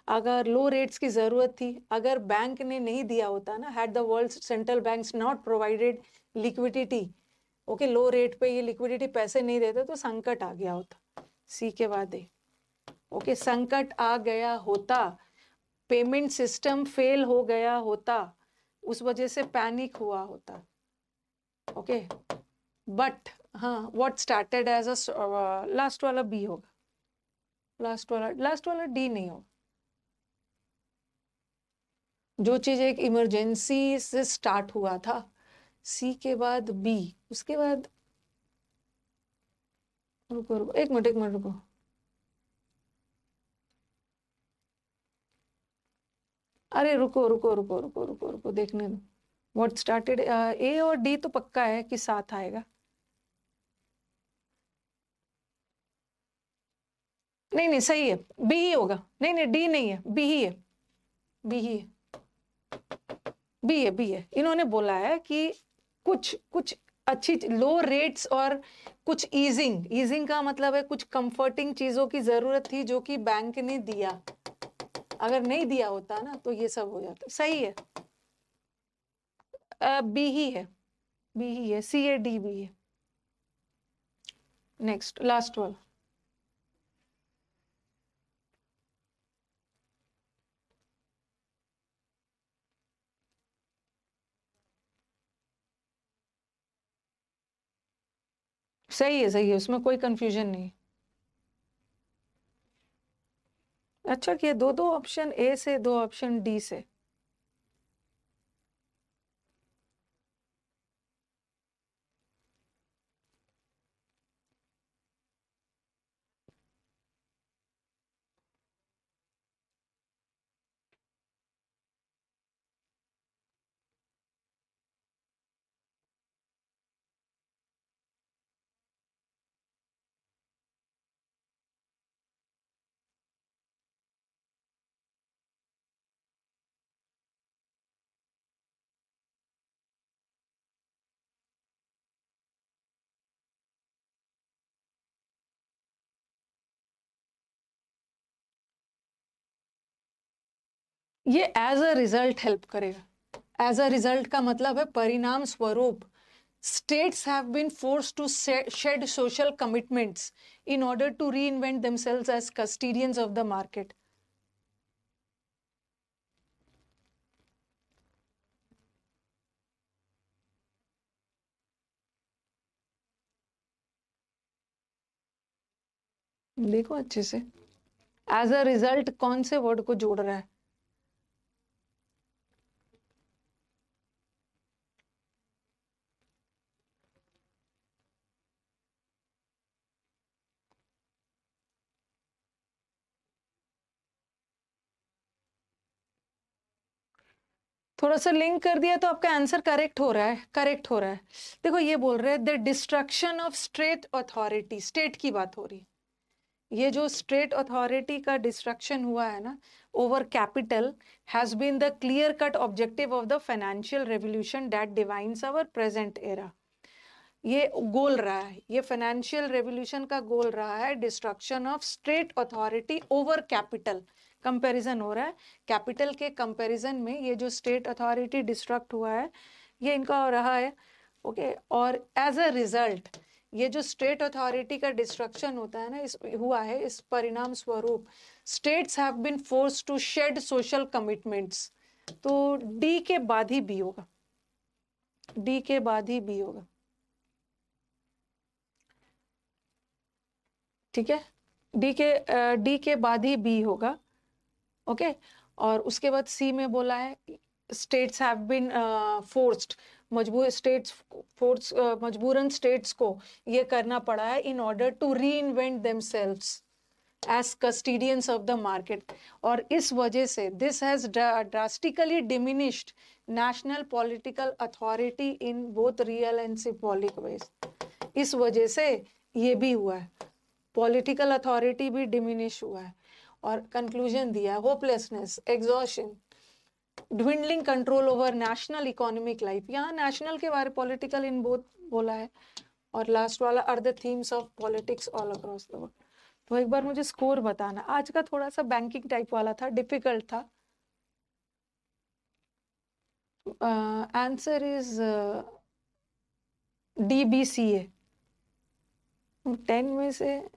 अगर लो रेट्स की जरूरत थी, अगर बैंक ने नहीं दिया होता ना, had the world central banks not provided liquidity, okay, low rate पे ये लिक्विडिटी पैसे नहीं देते तो संकट आ गया होता. सी के बाद ए. ओके, संकट आ गया होता, पेमेंट सिस्टम फेल हो गया होता, उस वजह से पैनिक हुआ होता. ओके, बट हाँ, what started as a last वाला बी होगा, लास्ट वाला डी नहीं होगा. जो चीज एक इमरजेंसी से स्टार्ट हुआ था, सी के बाद बी, उसके बाद रुको रुको एक मिनट रुको. अरे रुको रुको रुको रुको रुको रुको देखने दो. व्हाट स्टार्टेड, ए और डी तो पक्का है कि साथ आएगा. नहीं नहीं सही है, बी ही होगा. नहीं नहीं डी नहीं है, बी ही है, बी ही है, बी है, बी है. इन्होंने बोला है कि कुछ कुछ अच्छी लो रेट्स और कुछ ईजिंग का मतलब है कुछ कंफर्टिंग चीजों की जरूरत थी जो कि बैंक ने दिया. अगर नहीं दिया होता ना तो ये सब हो जाता. सही है, बी ही है, बी ही है, सी ए डी बी है. नेक्स्ट लास्ट वाला. सही है, उसमें कोई कंफ्यूजन नहीं. अच्छा किया, दो दो ऑप्शन ए से, दो ऑप्शन डी से. ये एज अ रिजल्ट हेल्प करेगा. एज अ रिजल्ट का मतलब है परिणाम स्वरूप. States have been forced to shed social commitments in order to reinvent themselves as custodians of the market. देखो अच्छे से, एज अ रिजल्ट कौन से वर्ड को जोड़ रहा है. थोड़ा सा लिंक कर दिया तो आपका आंसर करेक्ट हो रहा है, करेक्ट हो रहा है. देखो ये बोल रहे हैं the destruction of state authority, state की बात हो रही है. ये जो स्टेट अथॉरिटी का डिस्ट्रक्शन हुआ है ना over capital has been the clear cut objective of the financial revolution that divines our present era. ये गोल रहा है, ये फाइनेंशियल रेवोल्यूशन का गोल रहा है destruction of state authority over capital. Comparison हो रहा है कैपिटल के कंपैरिजन में, ये जो स्टेट अथॉरिटी डिस्ट्रक्ट हुआ है ये इनका हो रहा है. ओके, और एज अ रिजल्ट ये जो स्टेट अथॉरिटी का डिस्ट्रक्शन होता है ना, इस हुआ है, इस परिणाम स्वरूप states have been forced to shed social commitments. तो डी के बाद ही बी होगा, डी के बाद ही बी होगा. ठीक है, डी के बाद ही बी होगा, ओके। और उसके बाद सी में बोला है स्टेट्स हैव बीन फोर्स्ड, मजबूरन स्टेट्स को ये करना पड़ा है in order to reinvent themselves as custodians of the market. और इस वजह से this has drastically diminished national political authority in both real and symbolic ways. इस वजह से ये भी हुआ है, पॉलिटिकल अथॉरिटी भी डिमिनिश हुआ है। और कंक्लूजन दिया, hopelessness, exhaustion, dwindling control over national economic life, यहाँ नेशनल के बारे पॉलिटिकल इन बोथ बोला है। और लास्ट वाला are the themes of politics all across the world. तो एक बार मुझे स्कोर बताना, आज का थोड़ा सा बैंकिंग टाइप वाला था, डिफिकल्ट था। Answer is DBCA। 10 में से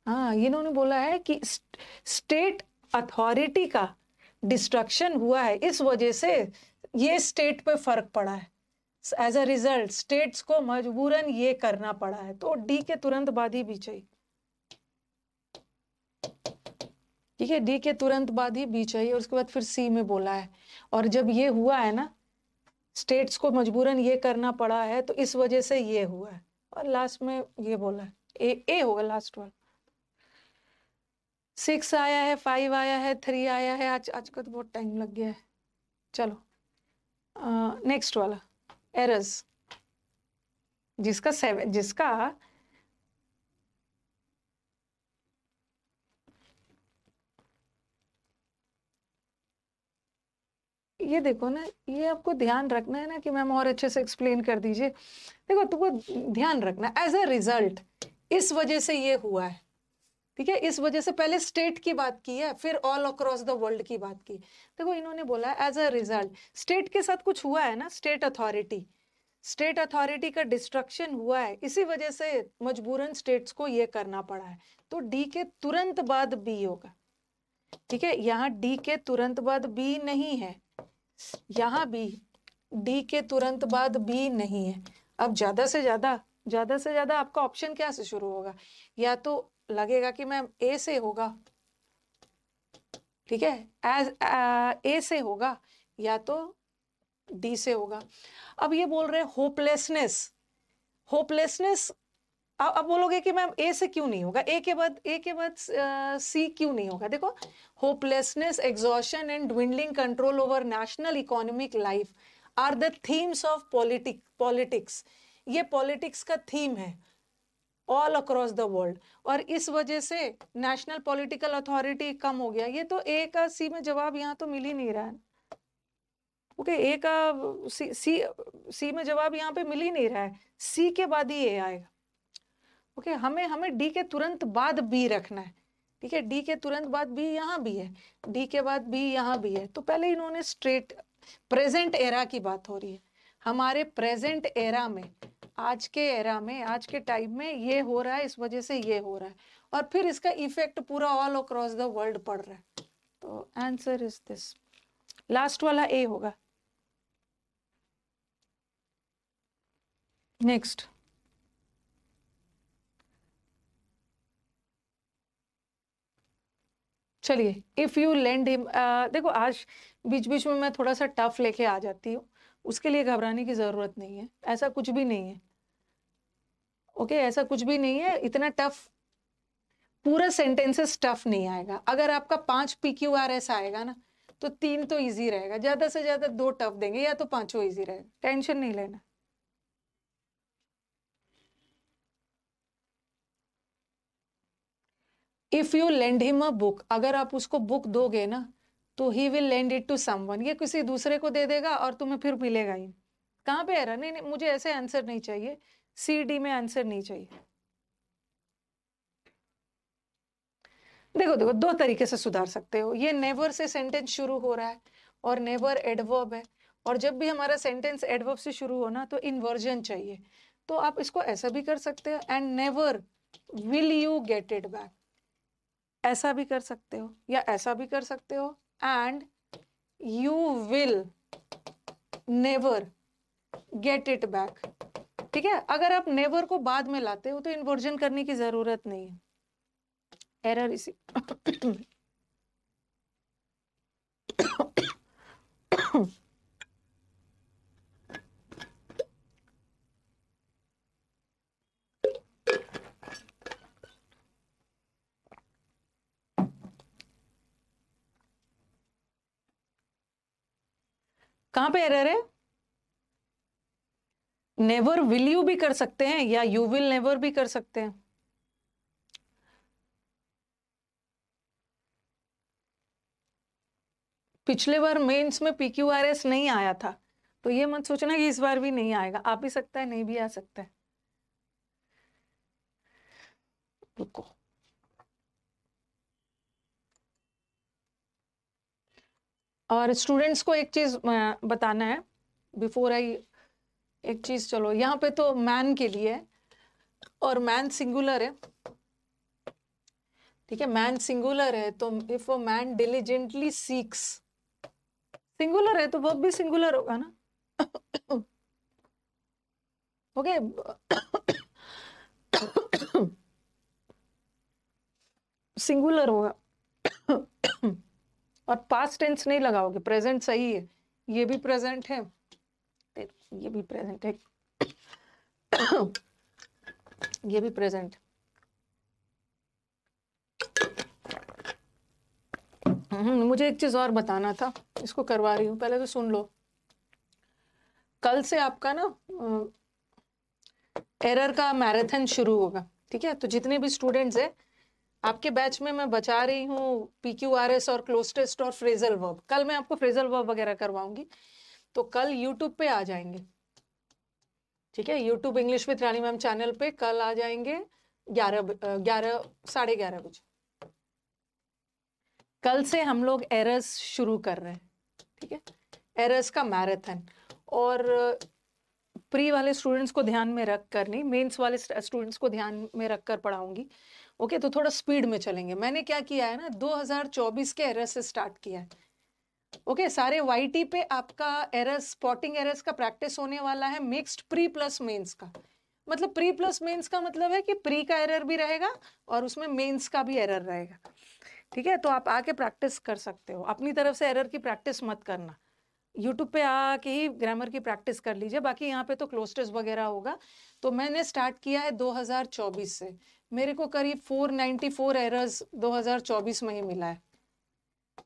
हाँ, इन्होंने बोला है कि स्टेट अथॉरिटी का डिस्ट्रक्शन हुआ है, इस वजह से ये स्टेट पे फर्क पड़ा है, एज अ रिजल्ट स्टेट्स को मजबूरन ये करना पड़ा है। तो डी के तुरंत बाद ही बी चाहिए, ठीक है, डी के तुरंत बाद ही बी चाहिए। और उसके बाद फिर सी में बोला है, और जब ये हुआ है ना, स्टेट्स को मजबूरन ये करना पड़ा है, तो इस वजह से ये हुआ है। और लास्ट में ये बोला है, ए होगा लास्ट वाला। 6 आया है, 5 आया है, 3 आया है। आज का तो बहुत टाइम लग गया है। चलो नेक्स्ट वाला, एरर्स, जिसका 7, जिसका ये देखो ना, ये आपको ध्यान रखना है ना कि मैम और अच्छे से एक्सप्लेन कर दीजिए। देखो तुमको ध्यान रखना, एज अ रिजल्ट इस वजह से ये हुआ है, ठीक है। इस वजह से पहले स्टेट की बात की है, फिर ऑल अक्रॉस द वर्ल्ड की बात की। देखो इन्होंने बोला है एज अ रिजल्ट, स्टेट के साथ कुछ हुआ है ना, स्टेट अथॉरिटी का डिस्ट्रक्शन हुआ है, इसी वजह से मजबूरन स्टेट्स को ये करना पड़ा है। तो डी के तुरंत बाद बी होगा, ठीक है। यहाँ डी के तुरंत बाद बी नहीं है, यहाँ भी डी के तुरंत बाद बी नहीं है। अब ज्यादा से ज्यादा आपका ऑप्शन क्या से शुरू होगा, या तो लगेगा कि मैम ए से होगा, ठीक है, एज ए से होगा, या तो डी से होगा। अब ये बोल रहे हैं होपलेसनेस, अब बोलोगे कि मैम ए से क्यों नहीं होगा, ए के बाद सी क्यों नहीं होगा। देखो, hopelessness, exhaustion and dwindling control over national economic life are the themes of politics. ये पॉलिटिक्स का थीम है ऑल अक्रॉस द वर्ल्ड, और इस वजह से नेशनल पॉलिटिकल अथॉरिटी कम हो गया। ये तो ए का सी में जवाब यहाँ तो मिल ही नहीं रहा है, ओके। ए का सी में जवाब यहाँ पे मिल ही नहीं रहा है, सी के बाद ही ए आएगा, ओके। हमें डी के तुरंत बाद बी रखना है, ठीक है। डी के तुरंत बाद बी यहाँ भी है, डी के बाद बी यहाँ भी है। तो पहले इन्होंने स्ट्रेट प्रेजेंट एरा की बात हो रही है, हमारे प्रेजेंट एरा में, आज के टाइम में ये हो रहा है, इस वजह से ये हो रहा है, और फिर इसका इफेक्ट पूरा ऑल अक्रॉस द वर्ल्ड पड़ रहा है। तो आंसर इज दिस, लास्ट वाला ए होगा। नेक्स्ट, चलिए, इफ यू लेंड हिम, देखो आज बीच बीच में मैं थोड़ा सा टफ लेके आ जाती हूँ, उसके लिए घबराने की जरूरत नहीं है, ऐसा कुछ भी नहीं है, ओके। ऐसा कुछ भी नहीं है, इतना टफ पूरा सेंटेंसेस टफ नहीं आएगा। अगर आपका 5 PQRS आएगा ना, तो 3 तो इजी रहेगा, ज्यादा से ज्यादा 2 टफ देंगे, या तो 5 इजी रहेगा, टेंशन नहीं लेना। If you lend him a book, अगर आप उसको बुक दोगे ना, तो he will lend it to someone, ये किसी दूसरे को दे देगा और तुम्हें फिर मिलेगा ही। कहाँ पे है? नहीं, मुझे ऐसे आंसर नहीं चाहिए, CD में आंसर नहीं चाहिए। देखो 2 तरीके से सुधार सकते हो। ये नेवर से सेंटेंस शुरू हो रहा है, और नेवर एडवर्ब है, और जब भी हमारा सेंटेंस एडवर्ब से शुरू हो ना, तो इन्वर्जन चाहिए। तो आप इसको ऐसा भी कर सकते हो, and never will you get it back, ऐसा भी कर सकते हो, या ऐसा भी कर सकते हो, and you will never get it back, ठीक है, अगर आप नेवर को बाद में लाते हो तो इन्वर्जन करने की जरूरत नहीं है। एरर इसी कहां पे एरर है? नेवर विल यू भी कर सकते हैं या यू विल नेवर भी कर सकते हैं। पिछले बार मेंस में PQRS नहीं आया था, तो ये मत सोचना कि इस बार भी नहीं आएगा, आ भी सकता है, नहीं भी आ सकता है। रुको, और स्टूडेंट्स को एक चीज बताना है बिफोर आई, एक चीज, चलो यहाँ पे तो मैन के लिए है और मैन सिंगुलर है, ठीक है, मैन सिंगुलर है, तो if a man diligently seeks, singular है तो वर्ब भी सिंगुलर होगा ना। ओके सिंगुलर होगा और पास्ट टेंस नहीं लगाओगे, प्रेजेंट सही है, ये भी प्रेजेंट है, ये भी प्रेजेंट है, ये भी प्रेजेंट। मुझे एक चीज और बताना था, इसको करवा रही हूँ, पहले तो सुन लो। कल से आपका ना एरर का मैराथन शुरू होगा, ठीक है, तो जितने भी स्टूडेंट्स हैं आपके बैच में मैं बचा रही हूँ PQRS और क्लोज टेस्ट और फ्रेजल वर्ब। कल मैं आपको फ्रेजल वर्ब वगैरह करवाऊंगी, तो कल यूट्यूब पे आ जाएंगे, ठीक है, YouTube English with Rani ma'am channel पे कल आ जाएंगे 11 बजे। कल से हम लोग एरर्स शुरू कर रहे हैं, ठीक है, एरर्स का मैराथन। और प्री वाले स्टूडेंट्स को ध्यान में रख कर नहीं, मेंस वाले स्टूडेंट्स को ध्यान में रख कर पढ़ाऊंगी। ओके, तो थोड़ा स्पीड में चलेंगे। मैंने क्या किया है ना, 2024 के एरर्स से स्टार्ट किया है। ओके, सारे YT पे आपका एरर्स, स्पॉटिंग एरर्स का प्रैक्टिस होने वाला है, मिक्स्ड प्री प्लस मेंस का। मतलब प्री प्लस मेंस का मतलब है कि प्री का एरर भी रहेगा और उसमें मेंस का भी एरर रहेगा, ठीक है, तो आप आके प्रैक्टिस कर सकते हो। अपनी तरफ से एरर की प्रैक्टिस मत करना, यूट्यूब पे आके ही ग्रामर की प्रैक्टिस कर लीजिए, बाकी यहाँ पे तो क्लोज टेस्ट वगैरह होगा। तो मैंने स्टार्ट किया है 2024 से, मेरे को करीब 494 एरर्स 2024 में ही मिला है,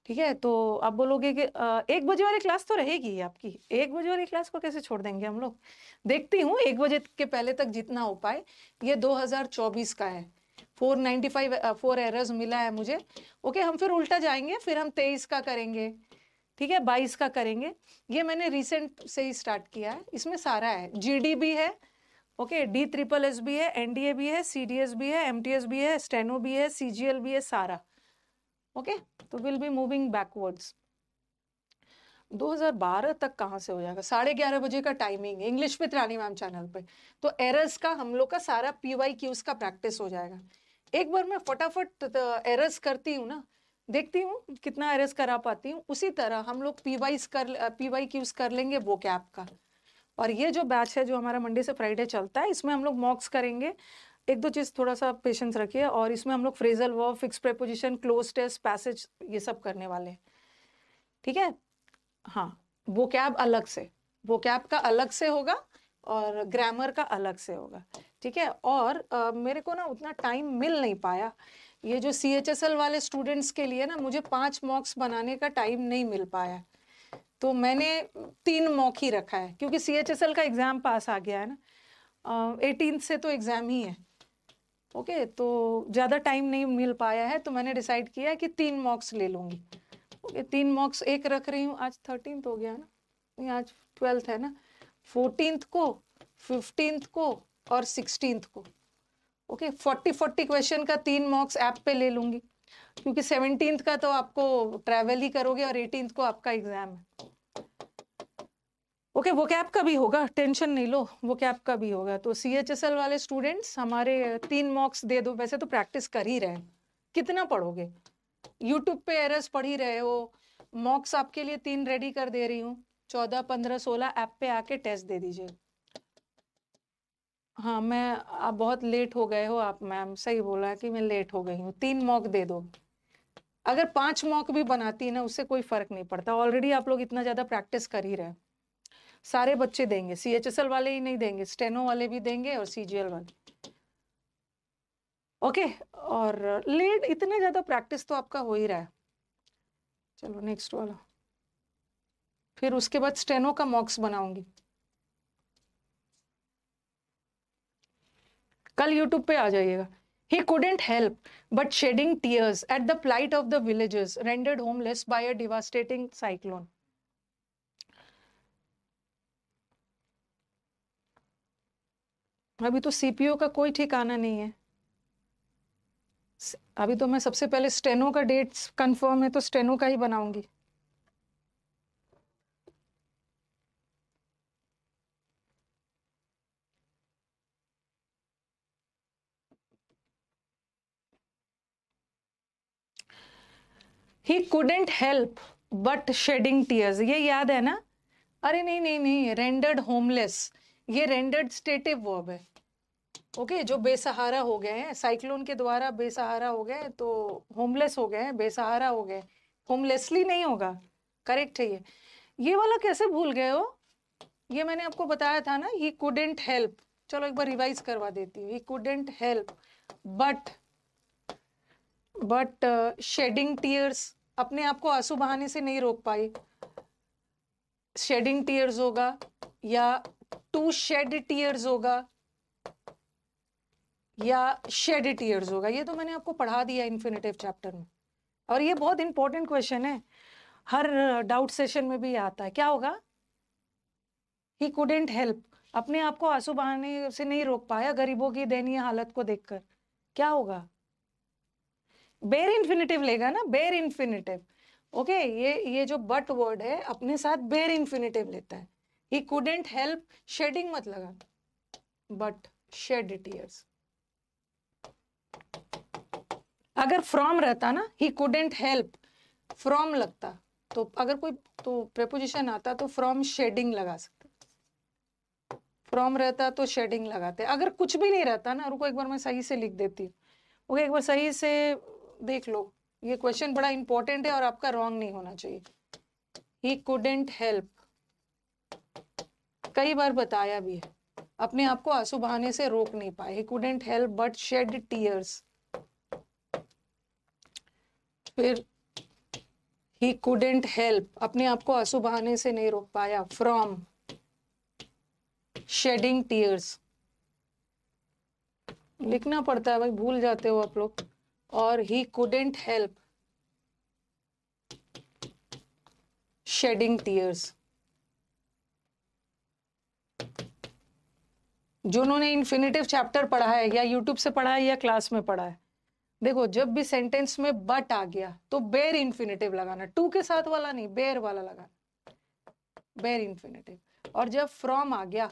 ठीक है। तो आप बोलोगे कि 1 बजे वाली क्लास तो रहेगी आपकी, 1 बजे वाली क्लास को कैसे छोड़ देंगे हम लोग। देखती हूँ 1 बजे के पहले तक जितना हो पाए। ये 2024 का है, 495 एरर्स मिला है मुझे। ओके, हम फिर उल्टा जाएंगे, फिर हम 23 का करेंगे, ठीक है, 22 का करेंगे। ये मैंने रिसेंट से ही स्टार्ट किया है, इसमें सारा है, GD भी है, ओके, DSSS भी है, NDA भी है, CDS भी है, MTS भी है, स्टेनो भी है, CGL भी है, सारा। ओके, तो विल बी मूविंग बैकवर्ड्स। 2012 तक कहाँ से हो जाएगा, 11:30 बजे का टाइमिंग है English with Rani ma'am channel पे। तो एरर्स का हम लोग का सारा PYQs का प्रैक्टिस हो जाएगा। एक बार मैं फटाफट एरर्स करती हूँ ना, देखती हूँ कितना एरर्स करा पाती हूँ, उसी तरह हम लोग PYQs कर लेंगे वो कैप का। और ये जो बैच है जो हमारा मंडे से फ्राइडे चलता है, इसमें हम लोग मॉक्स करेंगे। एक दो चीज थोड़ा सा पेशेंस रखिए, और इसमें हम लोग phrasal verb, fix preposition, cloze test, passage, ये सब करने वाले हैं, ठीक है। हाँ, वो कैब अलग से, वो कैब का अलग से होगा और ग्रामर का अलग से होगा, ठीक है। और मेरे को ना उतना टाइम मिल नहीं पाया, ये जो CHSL वाले स्टूडेंट्स के लिए ना मुझे 5 मॉक्स बनाने का टाइम नहीं मिल पाया, तो मैंने 3 मॉक ही रखा है, क्योंकि CHSL का एग्जाम पास आ गया है ना, 18 से तो एग्जाम ही है। ओके, तो ज़्यादा टाइम नहीं मिल पाया है, तो मैंने डिसाइड किया है कि 3 मॉक्स ले लूँगी। ओके, 3 मॉक्स एक रख रही हूँ, आज 13th हो गया ना, नहीं आज 12th है ना, 14th को, 15th को और 16th को। ओके, 40 क्वेश्चन का 3 मॉक्स ऐप पे ले लूँगी, क्योंकि 17th का तो आपको ट्रैवल ही करोगे और 18th को आपका एग्जाम है। ओके, वो कैप का भी होगा, टेंशन नहीं लो, वो कैप का भी होगा। तो CHSL वाले स्टूडेंट्स हमारे 3 मॉक्स दे दो, वैसे तो प्रैक्टिस कर ही रहे हैं, कितना पढ़ोगे, यूट्यूब पे एरर्स पढ़ ही रहे हो, मॉक्स आपके लिए 3 रेडी कर दे रही हूँ, 14, 15, 16 ऐप पे आके टेस्ट दे दीजिए। हाँ मैं, आप बहुत लेट हो गए हो, आप मैम सही बोला कि मैं लेट हो गई हूँ, 3 मॉक दे दो। अगर 5 मॉक भी बनाती ना उससे कोई फर्क नहीं पड़ता, ऑलरेडी आप लोग इतना ज्यादा प्रैक्टिस कर ही रहे। सारे बच्चे देंगे, CHSL वाले ही नहीं देंगे, स्टेनो वाले भी देंगे और CGL वाले। ओके, और लेट इतना ज्यादा प्रैक्टिस तो आपका हो ही रहा है। चलो नेक्स्ट वाला, फिर उसके बाद स्टेनो का मॉक्स बनाऊंगी। कल यूट्यूब पे आ जाइएगा। He couldn't help but shedding tears at the plight of the villagers rendered homeless by a devastating cyclone. अभी तो सीपीओ का कोई ठिकाना नहीं है। अभी तो मैं सबसे पहले स्टेनो का डेट्स कंफर्म है तो स्टेनो का ही बनाऊंगी। He couldn't help but shedding tears, ये याद है ना? अरे नहीं नहीं नहीं, रेंडर्ड होमलेस, ये रेंडर्ड स्टेटिव वर्ब है। ओके, जो बेसहारा हो गए हैं साइक्लोन के द्वारा, बेसहारा हो गए तो होमलेस हो गए हैं, बेसहारा हो गए, होमलेसली नहीं होगा। करेक्ट है ये वाला कैसे भूल गए हो? ये मैंने आपको बताया था ना, ही कुडेंट हेल्प। चलो एक बार रिवाइज करवा देती हूँ। He couldn't help but shedding tears, अपने आप को आंसू बहाने से नहीं रोक पाई, शेडिंग टीयर्स होगा या टू शेड टीयर्स होगा या शेड टीयर्स होगा। ये तो मैंने आपको पढ़ा दिया इन्फिनेटिव चैप्टर में, और ये बहुत इंपॉर्टेंट क्वेश्चन है, हर डाउट सेशन में भी आता है। क्या होगा? ही कुडेंट हेल्प, अपने आप को आंसू बहाने से नहीं रोक पाया गरीबों की दयनीय हालत को देखकर। क्या होगा? बेर इन्फिनेटिव लेगा ना, बेर इन्फिनेटिव। ओके, ये जो बट वर्ड है अपने साथ बेर इन्फिनेटिव लेता है। ही कुडेंट हेल्प, शेडिंग मत लगा, बट शेड टीयर्स। अगर फ्रॉम रहता ना, ही कुडेंट हेल्प, फ्रॉम लगता, तो अगर कोई तो प्रेपोजिशन आता तो फ्रॉम शेडिंग लगा सकते, फ्रॉम रहता तो शेडिंग लगाते। अगर कुछ भी नहीं रहता ना, रुको एक बार मैं सही से लिख देती हूँ। ओके, एक बार सही से देख लो, ये क्वेश्चन बड़ा इंपॉर्टेंट है और आपका रॉन्ग नहीं होना चाहिए। ही कुडेंट हेल्प, कई बार बताया भी है, अपने आप को आंसू बहाने से रोक नहीं पाए। He couldn't help but shed tears. फिर ही कुडेंट हेल्प, अपने आप को आंसू बहाने से नहीं रोक पाया, फ्रॉम शेडिंग टीयर्स। लिखना पड़ता है भाई, भूल जाते हो आप लोग। और he couldn't help shedding tears. जिन्होंने इन्फिनेटिव चैप्टर पढ़ा है या यूट्यूब से पढ़ा है या क्लास में पढ़ा है, देखो जब भी सेंटेंस में बट आ गया तो बेर इन्फिनेटिव लगाना, टू के साथ वाला नहीं, बेर वाला लगाना, बेर इन्फिनेटिव। और जब फ्रॉम आ गया,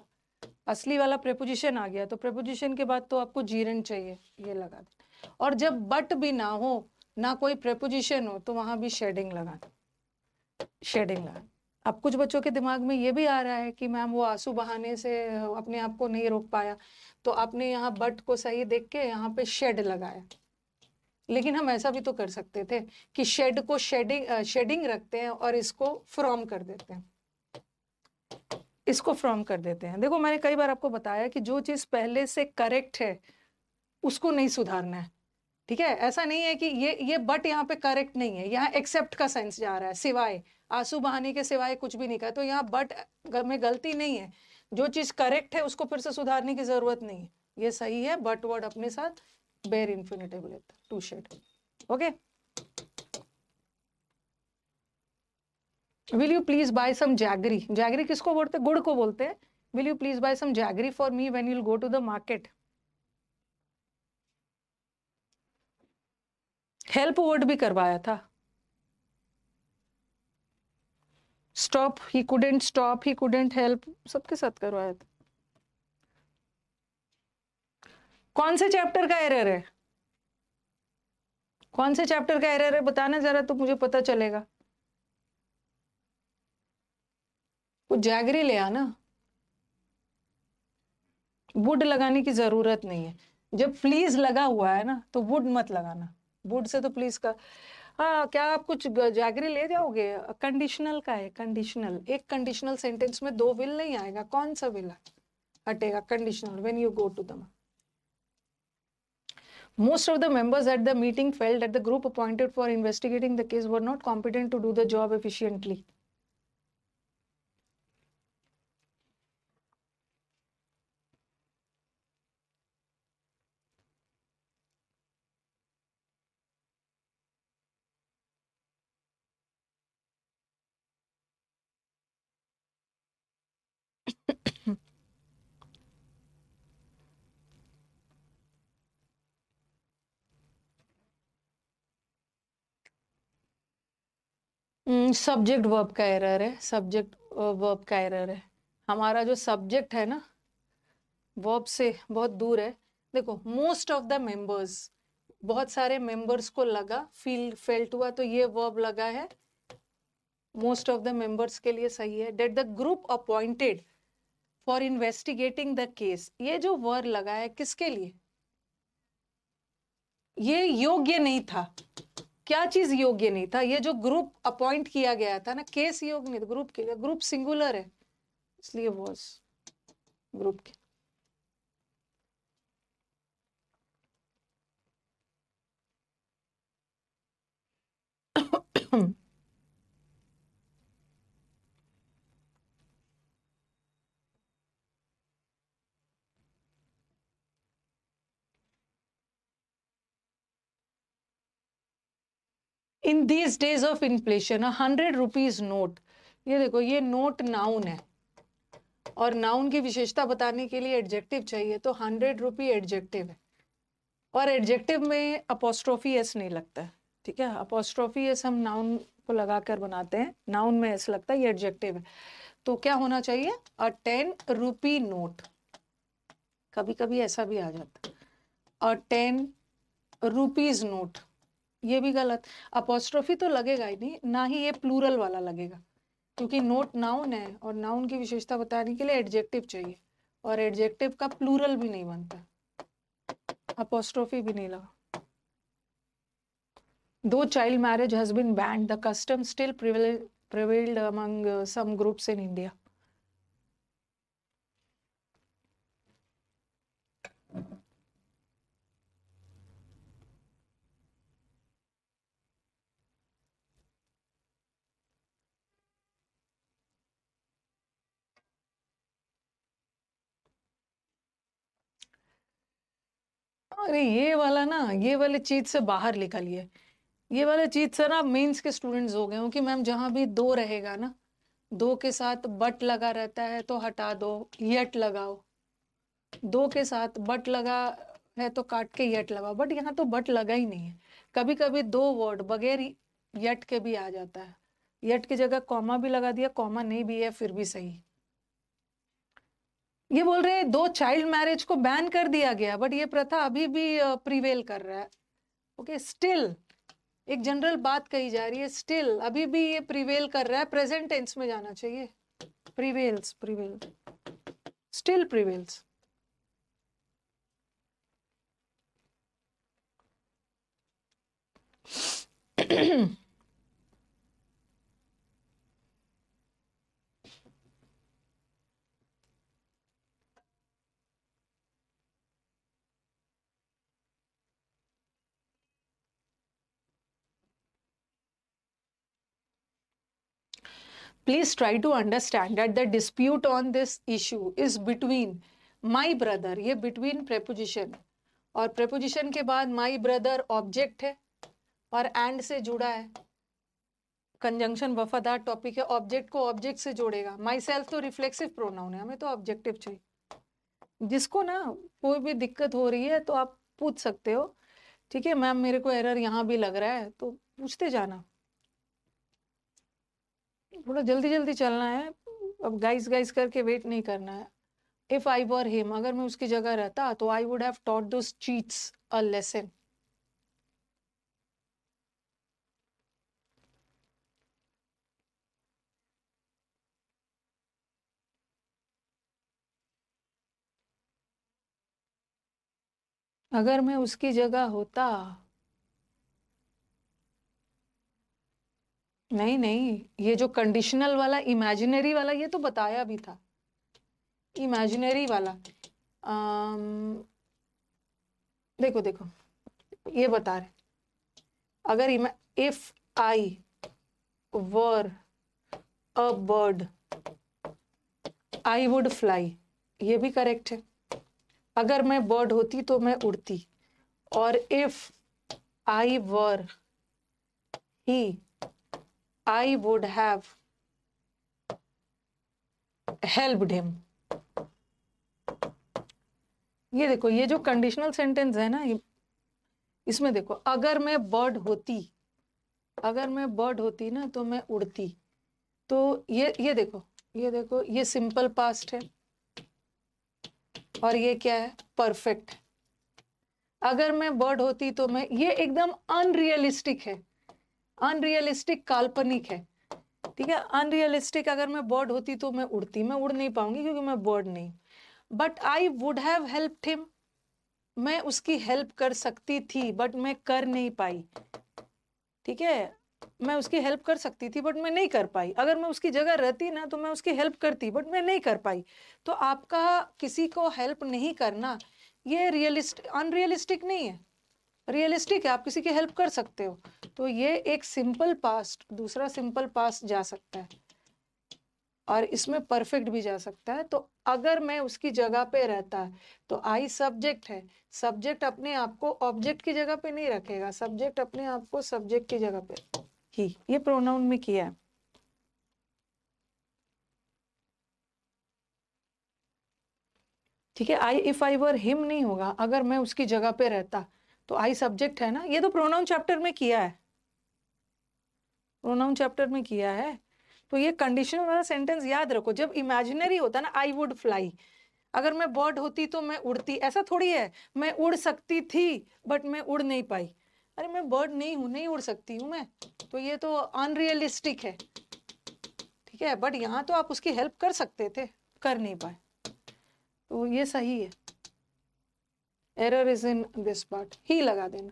असली वाला प्रेपोजिशन आ गया, तो प्रेपोजिशन के बाद तो आपको जीरन चाहिए, ये लगा देना। और जब बट भी ना हो, ना कोई प्रेपोजिशन हो, तो वहां भी शेडिंग लगाना, शेडिंग लगाना। अब कुछ बच्चों के दिमाग में ये भी आ रहा है कि मैम वो आंसू बहाने से अपने आप को नहीं रोक पाया, तो आपने यहाँ बट को सही देख के यहाँ पे शेड लगाया। लेकिन हम ऐसा भी तो कर सकते थे कि शेड को शेडिंग रखते हैं और इसको फ्रॉम कर देते हैं, इसको फ्रॉम कर देते हैं। देखो मैंने कई बार आपको बताया कि जो चीज पहले से करेक्ट है उसको नहीं सुधारना है, ठीक है? ऐसा नहीं है कि ये बट यहाँ पे करेक्ट नहीं है, यहाँ एक्सेप्ट का सेंस जा रहा है, सिवाय आंसू बहाने के सिवाय कुछ भी नहीं कहा, तो यहाँ बट में गलती नहीं है। जो चीज करेक्ट है उसको फिर से सुधारने की जरूरत नहीं है, ये सही है। बट वर्ड अपने साथ बेर इन्फिनेटिव लेता, to shed. Okay, will you please buy some jaggery. Jaggery किसको बोलते हैं? गुड़ को बोलते हैं। Will you please buy some jaggery for me when you go to the market. Help word भी करवाया था। Stop, he couldn't stop, he couldn't help, सबके साथ करवाया था। कौन से चैप्टर का एरर है? कौन से चैप्टर का एरर है बताना जरा, तो मुझे पता चलेगा। कुछ जैगरी ले आना, वुड लगाने की जरूरत नहीं है। जब प्लीज लगा हुआ है ना तो वुड मत लगाना, वुड से तो प्लीज का। हाँ, क्या आप कुछ जागरी ले जाओगे? कंडीशनल का है, कंडीशनल, एक कंडीशनल सेंटेंस में दो विल नहीं आएगा, कौन सा विल हटेगा? Conditional, when you go to the. Most of the members at the meeting felt that the group appointed for investigating the case were not competent to do the job efficiently. Subject verb का error है, subject verb का error है। हमारा जो subject है ना verb से बहुत दूर है। देखो, मोस्ट ऑफ द मेंबर्स, बहुत सारे मेंबर्स को लगा, फील फेल्ट हुआ, तो ये वर्ब लगा है। मोस्ट ऑफ द मेंबर्स के लिए सही है। That the group appointed for investigating the case, ये जो वर्ब लगा है किसके लिए? ये योग्य नहीं था। क्या चीज योग्य नहीं था? ये जो ग्रुप अपॉइंट किया गया था ना, केस योग्य नहीं था, ग्रुप के लिए, ग्रुप सिंगुलर है इसलिए वॉज ग्रुप के। In these days of inflation 100 rupees note, ये देखो ये नोट नाउन है और नाउन की विशेषता बताने के लिए एडजेक्टिव चाहिए, तो 100 रुपी एडजेक्टिव है और एडजेक्टिव में अपोस्ट्रोफी एस नहीं लगता है, ठीक है? अपोस्ट्रोफी एस हम नाउन को लगाकर बनाते हैं, नाउन में एस लगता है, ये एडजेक्टिव है। तो क्या होना चाहिए? अ 10 रुपी नोट। कभी कभी ऐसा भी आ जाता है, अ 10 रुपीज नोट, ये भी गलत। अपोस्ट्रोफी तो लगेगा ही नहीं, ना ही ये प्लूरल वाला लगेगा, क्योंकि नोट नाउन है और नाउन की विशेषता बताने के लिए एडजेक्टिव चाहिए और एडजेक्टिव का प्लूरल भी नहीं बनता, अपोस्ट्रोफी भी नहीं लगा। Though child marriage has been banned, the custom still prevailed among some groups in India. अरे ये वाला ना, ये वाली चीज से बाहर निकलिए, ये वाले चीज से ना मेंस के स्टूडेंट्स हो गए हो कि मैम जहां भी दो रहेगा ना, दो के साथ बट लगा रहता है तो हटा दो, यट लगाओ। दो के साथ बट लगा है तो काट के यट लगाओ, बट यहाँ तो बट लगा ही नहीं है। कभी कभी दो वर्ड बगैर यट के भी आ जाता है, यट की जगह कॉमा भी लगा दिया, कॉमा नहीं भी है फिर भी सही। ये बोल रहे हैं दो चाइल्ड मैरिज को बैन कर दिया गया, बट ये प्रथा अभी भी प्रिवेल कर रहा है। ओके, स्टिल एक जनरल बात कही जा रही है, स्टिल अभी भी ये प्रिवेल कर रहा है, प्रेजेंट टेंस में जाना चाहिए, prevails, prevail, still prevails. Please try to understand that the dispute on this issue is between my brother, ये between preposition, और preposition के बाद my brother object है और and से जुड़ा है, कंजंक्शन वफादार टॉपिक है, ऑब्जेक्ट को ऑब्जेक्ट से जोड़ेगा। माई सेल्फ तो रिफ्लेक्सिव प्रोनाउन है, हमें तो ऑब्जेक्टिव चाहिए। जिसको ना कोई भी दिक्कत हो रही है तो आप पूछ सकते हो, ठीक है मैम मेरे को एरर यहाँ भी लग रहा है, तो पूछते जाना। थोड़ा जल्दी जल्दी चलना है, अब गाइस गाइस करके वेट नहीं करना है। इफ आई वर हिम, अगर मैं उसकी जगह रहता तो I would have taught those cheats a lesson. अगर मैं उसकी जगह होता, नहीं नहीं, ये जो कंडीशनल वाला इमेजिनरी वाला ये तो बताया भी था, इमेजिनरी वाला। देखो देखो, ये बता रहे, अगर if I were a bird I would fly, ये भी करेक्ट है। अगर मैं बर्ड होती तो मैं उड़ती, और if I were he I would have helped him. ये देखो, ये जो कंडीशनल सेंटेंस है ना, इसमें देखो, अगर मैं बर्ड होती, अगर मैं बर्ड होती ना तो मैं उड़ती, तो ये देखो, ये देखो, ये सिंपल पास्ट है और ये क्या है, परफेक्ट। अगर मैं बर्ड होती तो मैं, ये एकदम अनरियलिस्टिक है, अनरियलिस्टिक, काल्पनिक है, ठीक है, अनरियलिस्टिक। अगर मैं बर्ड होती तो मैं उड़ती, मैं उड़ नहीं पाऊंगी क्योंकि मैं बर्ड नहीं। But I would have helped him, मैं उसकी हेल्प कर सकती थी बट मैं कर नहीं पाई, ठीक है, मैं उसकी हेल्प कर सकती थी बट मैं नहीं कर पाई। अगर मैं उसकी जगह रहती ना तो मैं उसकी हेल्प करती बट मैं नहीं कर पाई। तो आपका किसी को हेल्प नहीं करना ये अनरियलिस्टिक नहीं है, रियलिस्टिक है, आप किसी की हेल्प कर सकते हो। तो ये एक सिंपल पास्ट, दूसरा सिंपल पास्ट जा सकता है और इसमें परफेक्ट भी जा सकता है। तो अगर मैं उसकी जगह पे रहता, तो आई सब्जेक्ट है, सब्जेक्ट अपने आप को ऑब्जेक्ट की जगह पे नहीं रखेगा, सब्जेक्ट अपने आप को सब्जेक्ट की जगह पे ही, ये प्रोनाउन में किया है। ठीक है, I if I were him नहीं होगा, अगर मैं उसकी जगह पे रहता, तो आई सब्जेक्ट है ना, ये तो प्रोनाउन चैप्टर में किया है, प्रोनाउन चैप्टर में किया है। तो ये कंडीशनल वाला सेंटेंस याद रखो, जब इमेजिनरी होता ना, आई वुड फ्लाई, अगर मैं बर्ड होती तो मैं उड़ती, ऐसा थोड़ी है मैं उड़ सकती थी बट मैं उड़ नहीं पाई। अरे मैं बर्ड नहीं हूं, नहीं उड़ सकती हूं मैं, तो ये तो अनरियलिस्टिक है, ठीक है। बट यहाँ तो आप उसकी हेल्प कर सकते थे, कर नहीं पाए, तो ये सही है। Error is in this part, ही लगा देना।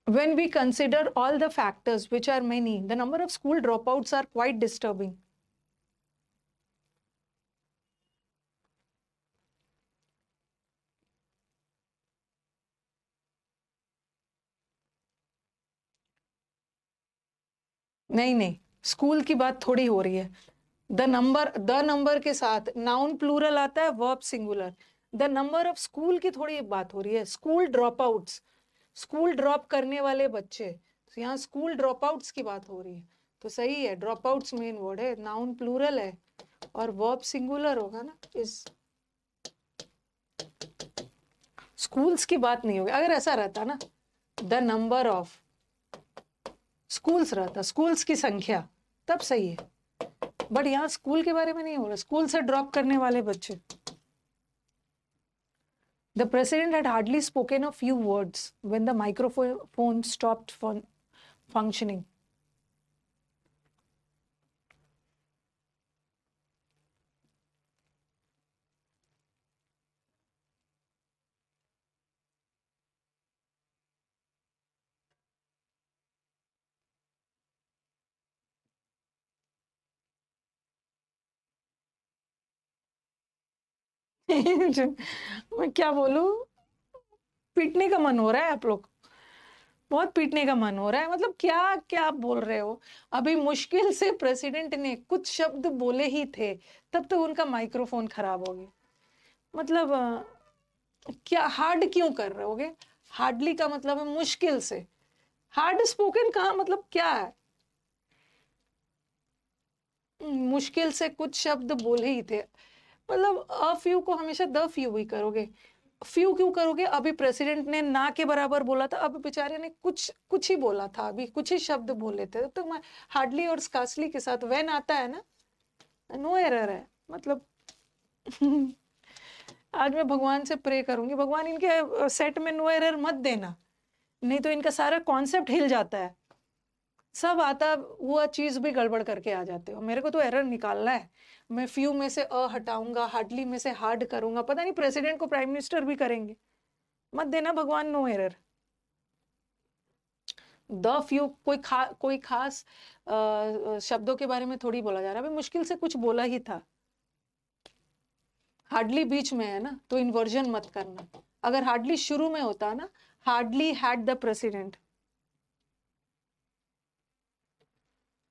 When we consider all the factors, which are many, the number of school dropouts are quite disturbing. नहीं नहीं, स्कूल की बात थोड़ी हो रही है। द नंबर के साथ नाउन प्लूरल आता है, verb singular. The number of school की थोड़ी बात हो रही है, school drop outs, school drop करने वाले बच्चे, तो यहाँ स्कूल ड्रॉप आउट्स की बात हो रही है। तो सही है, ड्रॉप आउट्स मेन वर्ड है, नाउन प्लूरल है और वर्ब सिंगुलर होगा ना, इस स्कूल्स की बात नहीं होगी। अगर ऐसा रहता ना, द नंबर ऑफ स्कूल्स रहता, स्कूल्स की संख्या, तब सही है। बट यहाँ स्कूल के बारे में नहीं हो रहा, स्कूल से ड्रॉप करने वाले बच्चे। The president had hardly spoken a few words when the microphone stopped functioning. मैं क्या बोलूं, पीटने का मन हो रहा है आप लोग, बहुत पीटने का मन हो रहा है। मतलब क्या क्या बोल रहे हो, अभी मुश्किल से प्रेसिडेंट ने कुछ शब्द बोले ही थे, तब तक उनका माइक्रोफोन खराब हो गया। मतलब क्या हार्ड क्यों कर रहे होगे, हार्डली का मतलब है मुश्किल से, हार्ड स्पोकन कहा मतलब क्या है, मुश्किल से कुछ शब्द बोले ही थे। मतलब अ फ्यू को हमेशा द फ्यू ही करोगे, फ्यू क्यों करोगे। अभी प्रेसिडेंट ने ना के बराबर बोला था, अब बेचारे ने कुछ कुछ ही बोला था, अभी कुछ ही शब्द बोले थे। तो मैं हार्डली और स्कार्सली के साथ व्हेन आता है ना, नो एरर है। मतलब आज मैं भगवान से प्रे करूंगी, भगवान इनके सेट में नो एरर मत देना, नहीं तो इनका सारा कॉन्सेप्ट हिल जाता है, सब आता हुआ चीज भी गड़बड़ करके आ जाते हो। मेरे को तो एरर निकालना है, मैं फ्यू में से अ हटाऊंगा, हार्डली में से हार्ड करूंगा, पता नहीं प्रेसिडेंट को प्राइम मिनिस्टर भी करेंगे। मत देना भगवान नो एरर। द फ्यू कोई खास शब्दों के बारे में थोड़ी बोला जा रहा है, मुश्किल से कुछ बोला ही था। हार्डली बीच में है ना, तो इन्वर्जन मत करना। अगर हार्डली शुरू में होता ना, हार्डली हैड द प्रेसिडेंट।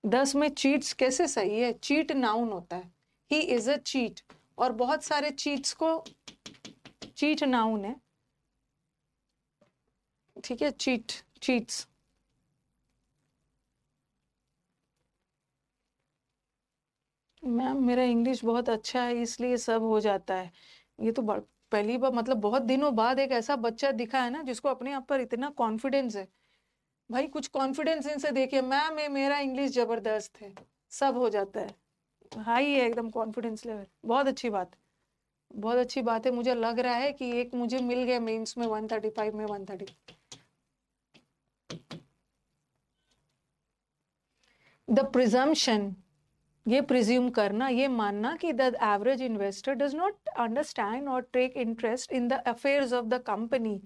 10 में चीट्स कैसे सही है? चीट नाउन होता है, ही इज अ चीट, और बहुत सारे चीट्स को चीट नाउन है, ठीक है, चीट्स। मैम मेरा इंग्लिश बहुत अच्छा है इसलिए सब हो जाता है। ये तो पहली बार, मतलब बहुत दिनों बाद एक ऐसा बच्चा दिखा है ना जिसको अपने आप पर इतना कॉन्फिडेंस है। भाई कुछ कॉन्फिडेंस इनसे देखिए। मैम मेरा इंग्लिश जबरदस्त है, सब हो जाता है। हाई है एकदम कॉन्फिडेंस लेवल। बहुत अच्छी बात, बहुत अच्छी बात है। मुझे लग रहा है कि एक मुझे मिल गया मेंस में 135 में 130। द प्रिजम्पशन, ये प्रिज्यूम करना, ये मानना कि the average investor does not understand और take interest in the affairs of the company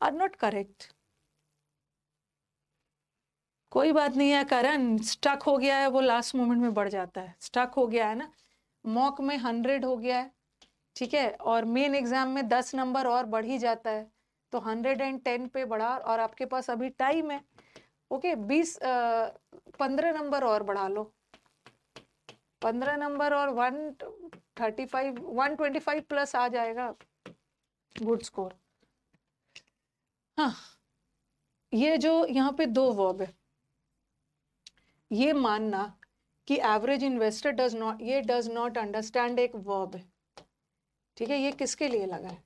are not correct. कोई बात नहीं है करण, स्टक हो गया है वो लास्ट मोमेंट में बढ़ जाता है। स्टक हो गया है ना, मॉक में 100 हो गया है, ठीक है, और मेन एग्जाम में 10 नंबर और बढ़ ही जाता है, तो 110 पे बढ़ा, और आपके पास अभी टाइम है। ओके 15 नंबर और बढ़ा लो, 15 नंबर और 135 125 प्लस आ जाएगा, गुड स्कोर। हाँ, ये जो यहाँ पे 2 वर्ब है, ये मानना कि एवरेज इन्वेस्टर डज नॉट, ये डज नॉट अंडरस्टैंड एक वर्ब है, ठीक है। ये किसके लिए लगा है?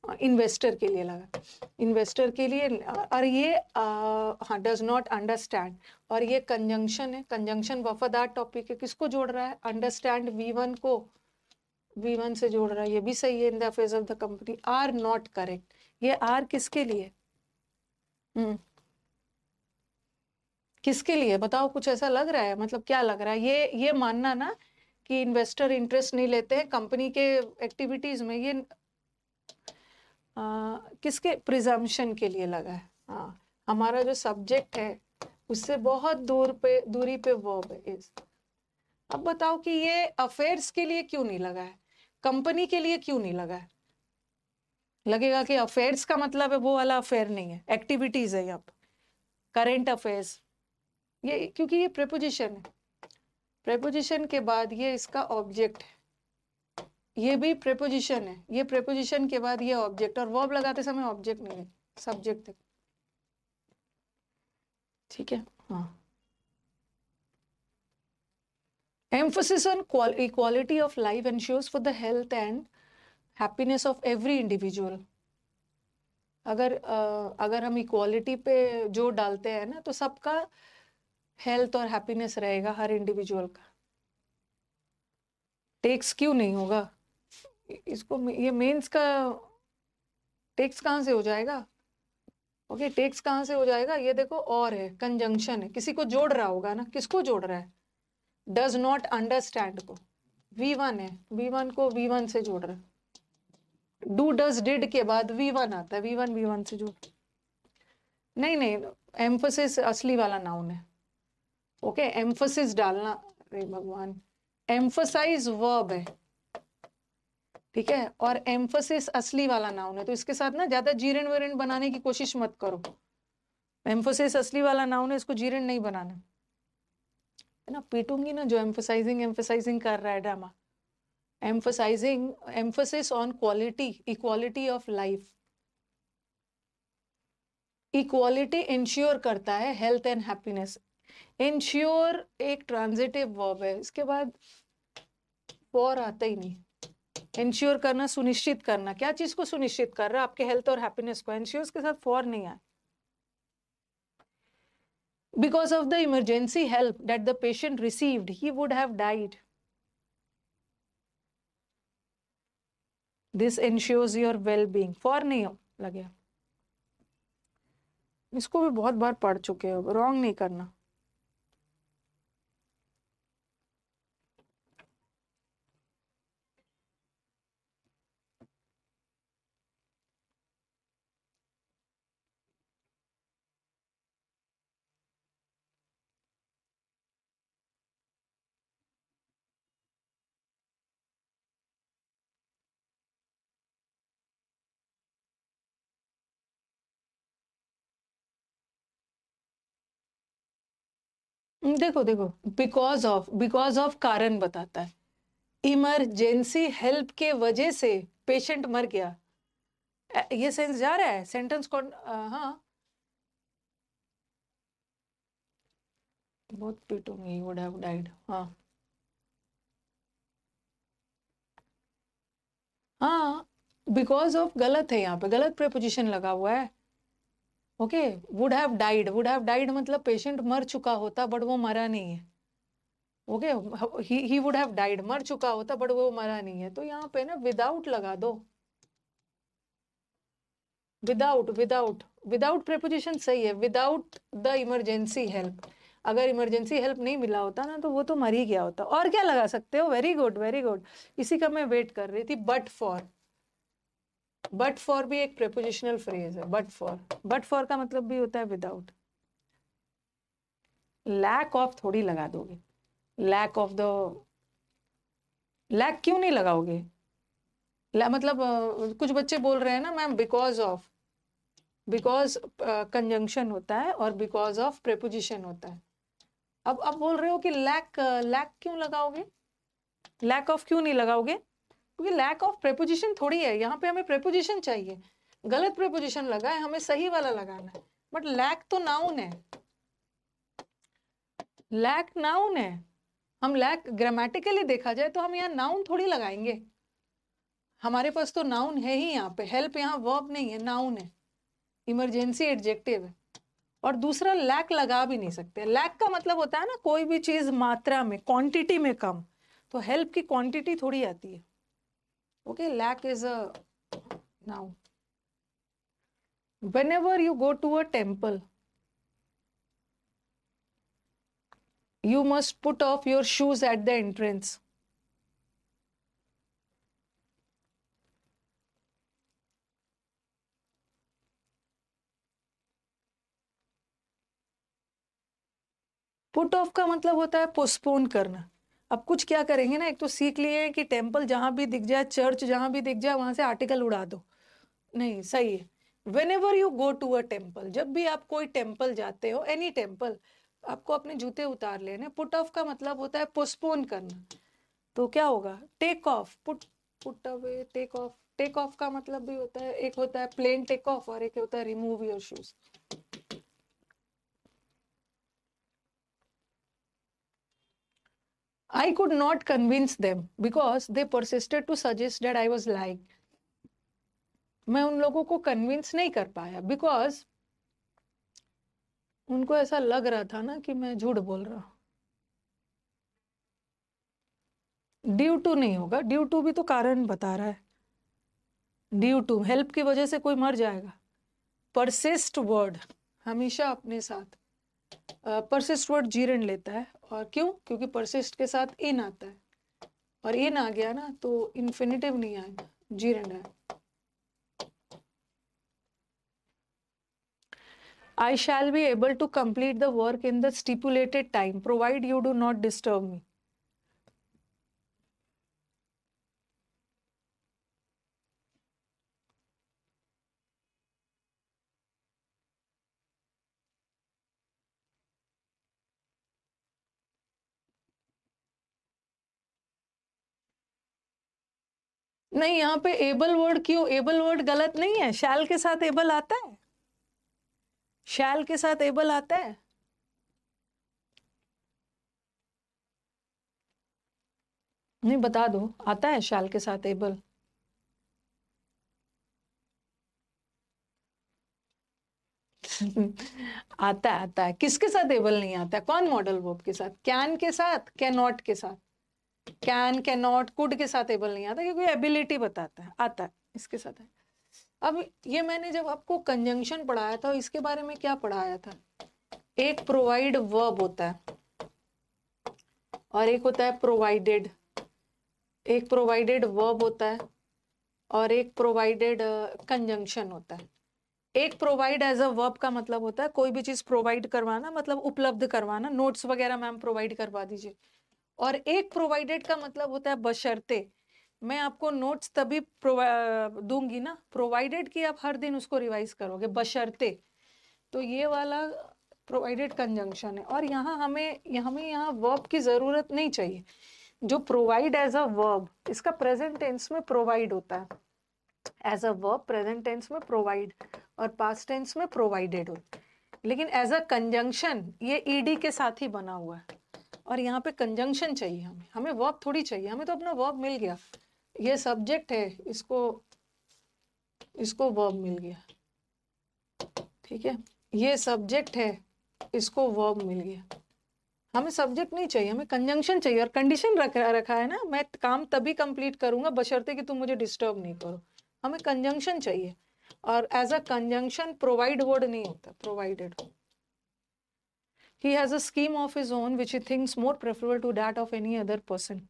इन्वेस्टर के लिए लगा, इन्वेस्टर के लिए। और ये हाँ डज नॉट अंडरस्टैंड, और ये कंजंक्शन है, कंजंक्शन वफादार टॉपिक है। किसको जोड़ रहा है? अंडरस्टैंड V1 को V1 से जोड़ रहा है, ये भी सही है। In the affairs of the company are not correct, ये आर किसके लिए? किसके लिए बताओ, कुछ ऐसा लग रहा है? मतलब क्या लग रहा है? ये मानना ना कि इन्वेस्टर इंटरेस्ट नहीं लेते हैं कंपनी के एक्टिविटीज में, ये किसके? प्रिजम्पशन के लिए लगा है। हाँ, हमारा जो सब्जेक्ट है उससे बहुत दूरी पे वर्ब है इज। अब बताओ कि ये अफेयर्स के लिए क्यों नहीं लगा है, कंपनी के लिए क्यों नहीं लगा है? लगेगा कि अफेयर्स का मतलब है वो वाला अफेयर नहीं है, एक्टिविटीज है यहाँ पर, करेंट अफेयर्स। ये क्योंकि ये प्रेपोजिशन है, प्रेपोजिशन के बाद ये इसका ऑब्जेक्ट है, ये भी प्रेपोजिशन है, ये प्रेपोजिशन के बाद ये ऑब्जेक्ट, और वर्ब लगाते समय ऑब्जेक्ट नहीं है, सब्जेक्ट है, ठीक है। हाँ, emphasis on equality of life ensures for the health and happiness of every individual. अगर हम इक्वालिटी पे जोर डालते हैं ना, तो सबका हेल्थ और हैप्पीनेस रहेगा, हर इंडिविजुअल का। टेक्स क्यों नहीं होगा इसको? ये मेंस का टेक्स कहाँ से हो जाएगा? ओके, टेक्स कहाँ से हो जाएगा? ये देखो, और है, कंजंक्शन है, किसी को जोड़ रहा होगा ना। किसको जोड़ रहा है? डज नॉट अंडरस्टैंड को, V1 है, V1 को V1 से जोड़ रहा है। डू डज डिड के बाद V1 आता है, V1 से जोड़, नहीं नहीं, एम्फोसिस असली वाला नाउन है। ओके, एम्फोसिस डालना, अरे भगवान, एम्फोसाइज वर्ब है, ठीक है, और एम्फोसिस असली वाला नाउन है, तो इसके साथ ना ज्यादा जीरण वीरण बनाने की कोशिश मत करो। एम्फोसिस असली वाला नाउन है, इसको जीरण नहीं बनाना है ना। पीटूंगी ना जो एम्फोसाइजिंग कर रहा है drama. Emphasising, emphasis on quality, equality of life. Equality ensure करता है हेल्थ एंड हैप्पीनेस। इंश्योर एक ट्रांजिटिव वर्ब है, इसके बाद फॉर आता ही नहीं। इंश्योर करना, सुनिश्चित करना, क्या चीज को सुनिश्चित कर रहा है? आपके हेल्थ और हैप्पीनेस को। इंश्योर के साथ फॉर नहीं आया। Because of the emergency help that the patient received, he would have died. This ensures your well-being. For नहीं हो लगे, इसको भी बहुत बार पढ़ चुके हो, रॉन्ग नहीं करना। देखो देखो, बिकॉज ऑफ कारण बताता है, इमरजेंसी हेल्प के वजह से पेशेंट मर गया, ये सेंस जा रहा है सेंटेंस को। हाँ, बहुत पीटूंगी, वुड हैव डाइड। हाँ हाँ, बिकॉज ऑफ गलत है, यहाँ पे गलत प्रेपोजिशन लगा हुआ है। ओके, वुड हैव डाइड मतलब पेशेंट मर चुका होता बट वो मरा नहीं है। Okay, he would have died, मर चुका होता बट वो मरा नहीं है, तो यहाँ पे ना विदाउट लगा दो। विदाउट प्रेपोजिशन सही है, विदाउट द इमरजेंसी हेल्प। अगर इमरजेंसी हेल्प नहीं मिला होता ना तो वो तो मर ही गया होता। और क्या लगा सकते हो? वेरी गुड वेरी गुड, इसी का मैं वेट कर रही थी। बट फॉर भी एक प्रेपोजिशनल फ्रेज है। बट फॉर का मतलब भी होता है विदाउट। लैक ऑफ थोड़ी लगा दोगे, लैक ऑफ द, लैक क्यों नहीं लगाओगे? मतलब कुछ बच्चे बोल रहे हैं ना मैम बिकॉज कंजंक्शन होता है और बिकॉज ऑफ प्रेपोजिशन होता है। अब बोल रहे हो कि लैक क्यों लगाओगे, लैक ऑफ क्यों नहीं लगाओगे? क्योंकि लैक ऑफ प्रेपोजिशन थोड़ी है, यहाँ पे हमें प्रेपोजिशन चाहिए। गलत प्रेपोजिशन लगा है, हमें सही वाला लगाना है। बट लैक तो नाउन है, लैक नाउन है। हम लैक ग्रामेटिकली देखा जाए तो हम यहाँ नाउन थोड़ी लगाएंगे। हमारे पास तो नाउन है ही यहाँ पे, हेल्प यहाँ वर्ब नहीं है, नाउन है, इमरजेंसी एडजेक्टिव है। और दूसरा लैक लगा भी नहीं सकते। लैक का मतलब होता है ना कोई भी चीज मात्रा में, क्वांटिटी में कम, तो हेल्प की क्वांटिटी थोड़ी आती है। Okay, lack is a noun. whenever you go to a temple, you must put off your shoes at the entrance. Put off का मतलब होता है पोस्टपोन करना। अब कुछ क्या करेंगे ना, एक तो सीख लिए कि टेम्पल जहां भी दिख जाए, चर्च जहां भी दिख जाए, वहां से आर्टिकल उड़ा दो। नहीं, सही है। whenever you go to a temple, जब भी आप कोई टेम्पल जाते हो, एनी टेम्पल, आपको अपने जूते उतार लेने। पुट ऑफ का मतलब होता है पोस्टपोन करना। तो क्या होगा? Take off, put away, take off. Take off का मतलब भी होता है, एक होता है प्लेन टेक ऑफ और एक होता है remove your shoes. I could not convince them because they persisted to suggest that I was lying. मैं उन लोगों को कन्विंस नहीं कर पाया बिकॉज उनको ऐसा लग रहा था ना कि मैं झूठ बोल रहा हूं। ड्यू टू नहीं होगा, ड्यू टू भी तो कारण बता रहा है। ड्यू टू हेल्प की वजह से कोई मर जाएगा। परसिस्ट वर्ड हमेशा अपने साथ, परसिस्ट वर्ड जीरण लेता है। और क्यों? क्योंकि परसिस्ट के साथ इन आता है, और इन आ गया ना तो इन्फिनिटिव नहीं आएगा, जीरण है। I shall be able to complete the work in the stipulated time, provided you do not disturb me. नहीं, यहाँ पे एबल वर्ड क्यों? एबल वर्ड गलत नहीं है, शैल के साथ एबल आता है, शैल के साथ एबल आता है। नहीं, बता दो, आता है शैल के साथ एबल? आता है। किसके साथ एबल नहीं आता है? कौन मॉडल वर्ब के साथ? कैन के साथ, कैन नॉट के साथ। कैन, कैन नॉट, कुड के साथ एबल नहीं आता क्योंकि एबिलिटी बताता है, आता है इसके साथ है। अब ये मैंने जब आपको कंजंक्शन पढ़ाया था, इसके बारे में क्या पढ़ाया था? एक प्रोवाइड वर्ब होता है और एक होता है प्रोवाइडेड। एक प्रोवाइडेड वर्ब होता है और एक प्रोवाइडेड कंजंक्शन होता है। एक प्रोवाइड एज अ वर्ब का मतलब होता है कोई भी चीज प्रोवाइड करवाना, मतलब उपलब्ध करवाना, नोट्स वगैरह मैम प्रोवाइड करवा दीजिए। और एक प्रोवाइडेड का मतलब होता है बशर्ते, मैं आपको नोट्स तभी दूंगी ना, प्रोवाइडेड कि आप हर दिन उसको रिवाइज करोगे, बशर्ते। तो ये वाला प्रोवाइडेड कंजंक्शन है, और यहाँ हमें यहाँ वर्ब की जरूरत नहीं चाहिए। जो प्रोवाइड एज अ वर्ब, इसका प्रेजेंट टेंस में प्रोवाइड होता है, as a verb present tense में प्रोवाइड और पास्ट टेंस में प्रोवाइडेड होता है, लेकिन एज अ कंजंक्शन ये ईडी के साथ ही बना हुआ है, और यहाँ पे कंजंक्शन चाहिए हमें वर्ब थोड़ी चाहिए, हमें तो अपना वर्ब मिल गया, ये सब्जेक्ट है, इसको वर्ब मिल गया, ठीक है, ये सब्जेक्ट है, इसको वर्ब मिल गया, हमें सब्जेक्ट नहीं चाहिए, हमें कंजंक्शन चाहिए, और कंडीशन रखा है ना, मैं काम तभी कंप्लीट करूंगा बशर्ते कि तुम मुझे डिस्टर्ब नहीं करो, हमें कंजंक्शन चाहिए, और as a conjunction provide word नहीं होता, provided. He has a scheme of his own which he thinks more preferable to that of any other person.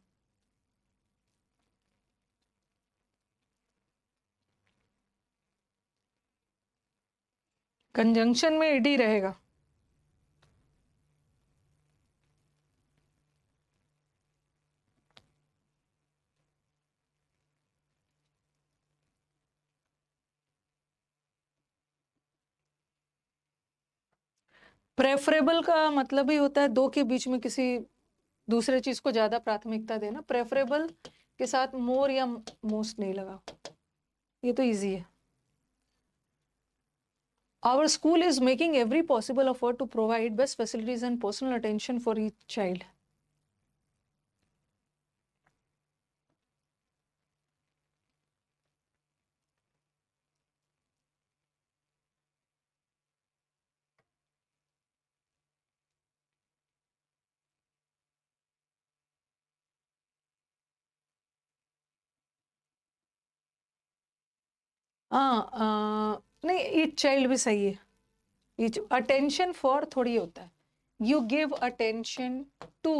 Conjunction में ईडी रहेगा। प्रेफरेबल का मतलब ही होता है दो के बीच में किसी दूसरे चीज को ज्यादा प्राथमिकता देना, प्रेफरेबल के साथ मोर या मोस्ट नहीं लगा, ये तो इजी है। Our school is making every possible effort to provide best facilities and personal attention for each child. नहीं, each child भी सही है, each attention for थोड़ी होता है, you give attention to,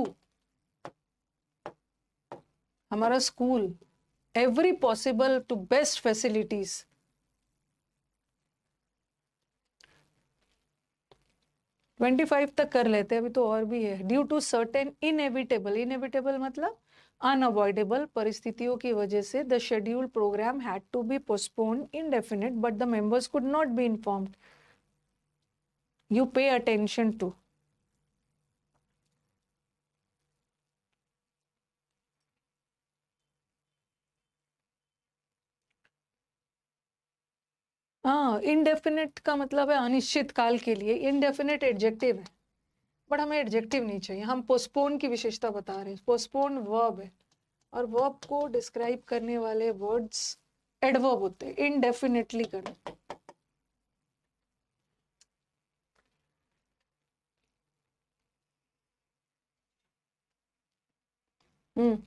हमारा school every possible to best facilities, 25 तक कर लेते हैं, अभी तो और भी है। Due to certain inevitable, inevitable मतलब अनअवॉइडेबल परिस्थितियों की वजह से the scheduled program had to be postponed indefinite but the members could not be informed, you pay attention to. हाँ, इनडेफिनिट का मतलब है अनिश्चित काल के लिए, इनडेफिनिट एडजेक्टिव है, बट हमें एडजेक्टिव नहीं चाहिए, हम पोस्टपोन की विशेषता बता रहे हैं, पोस्टपोन वर्ब है, और वर्ब को डिस्क्राइब करने वाले वर्ड्स एडवर्ब होते हैं, इनडेफिनेटली करना। हम्म,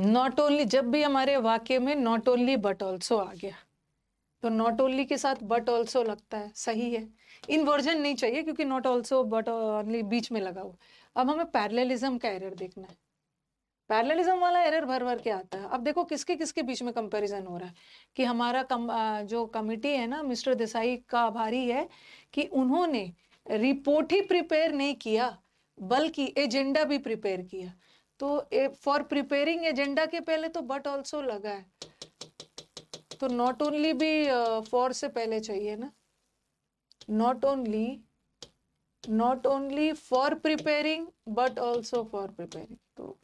नॉट ओनली, जब भी हमारे वाक्य में नॉट ओनली बट ऑल्सो आ गया तो नॉट ओनली के साथ बट ऑल्सो लगता है, सही है, इन्वर्जन नहीं चाहिए क्योंकि नॉट ऑल्सो बट ओनली बीच में लगा हुआ। अब हमें पैरेललिज्म का एरर देखना है, पैरेललिज्म वाला एरर भर भर के आता है। अब देखो किसके किसके बीच में कंपैरिजन हो रहा है, कि हमारा जो कमिटी है ना, मिस्टर देसाई का आभारी है कि उन्होंने रिपोर्ट ही प्रिपेयर नहीं किया बल्कि एजेंडा भी प्रिपेयर किया, तो फॉर प्रिपेयरिंग एजेंडा के पहले तो बट ऑल्सो लगा है, तो नॉट ओनली भी फॉर से पहले चाहिए ना, not only for preparing but also for preparing, तो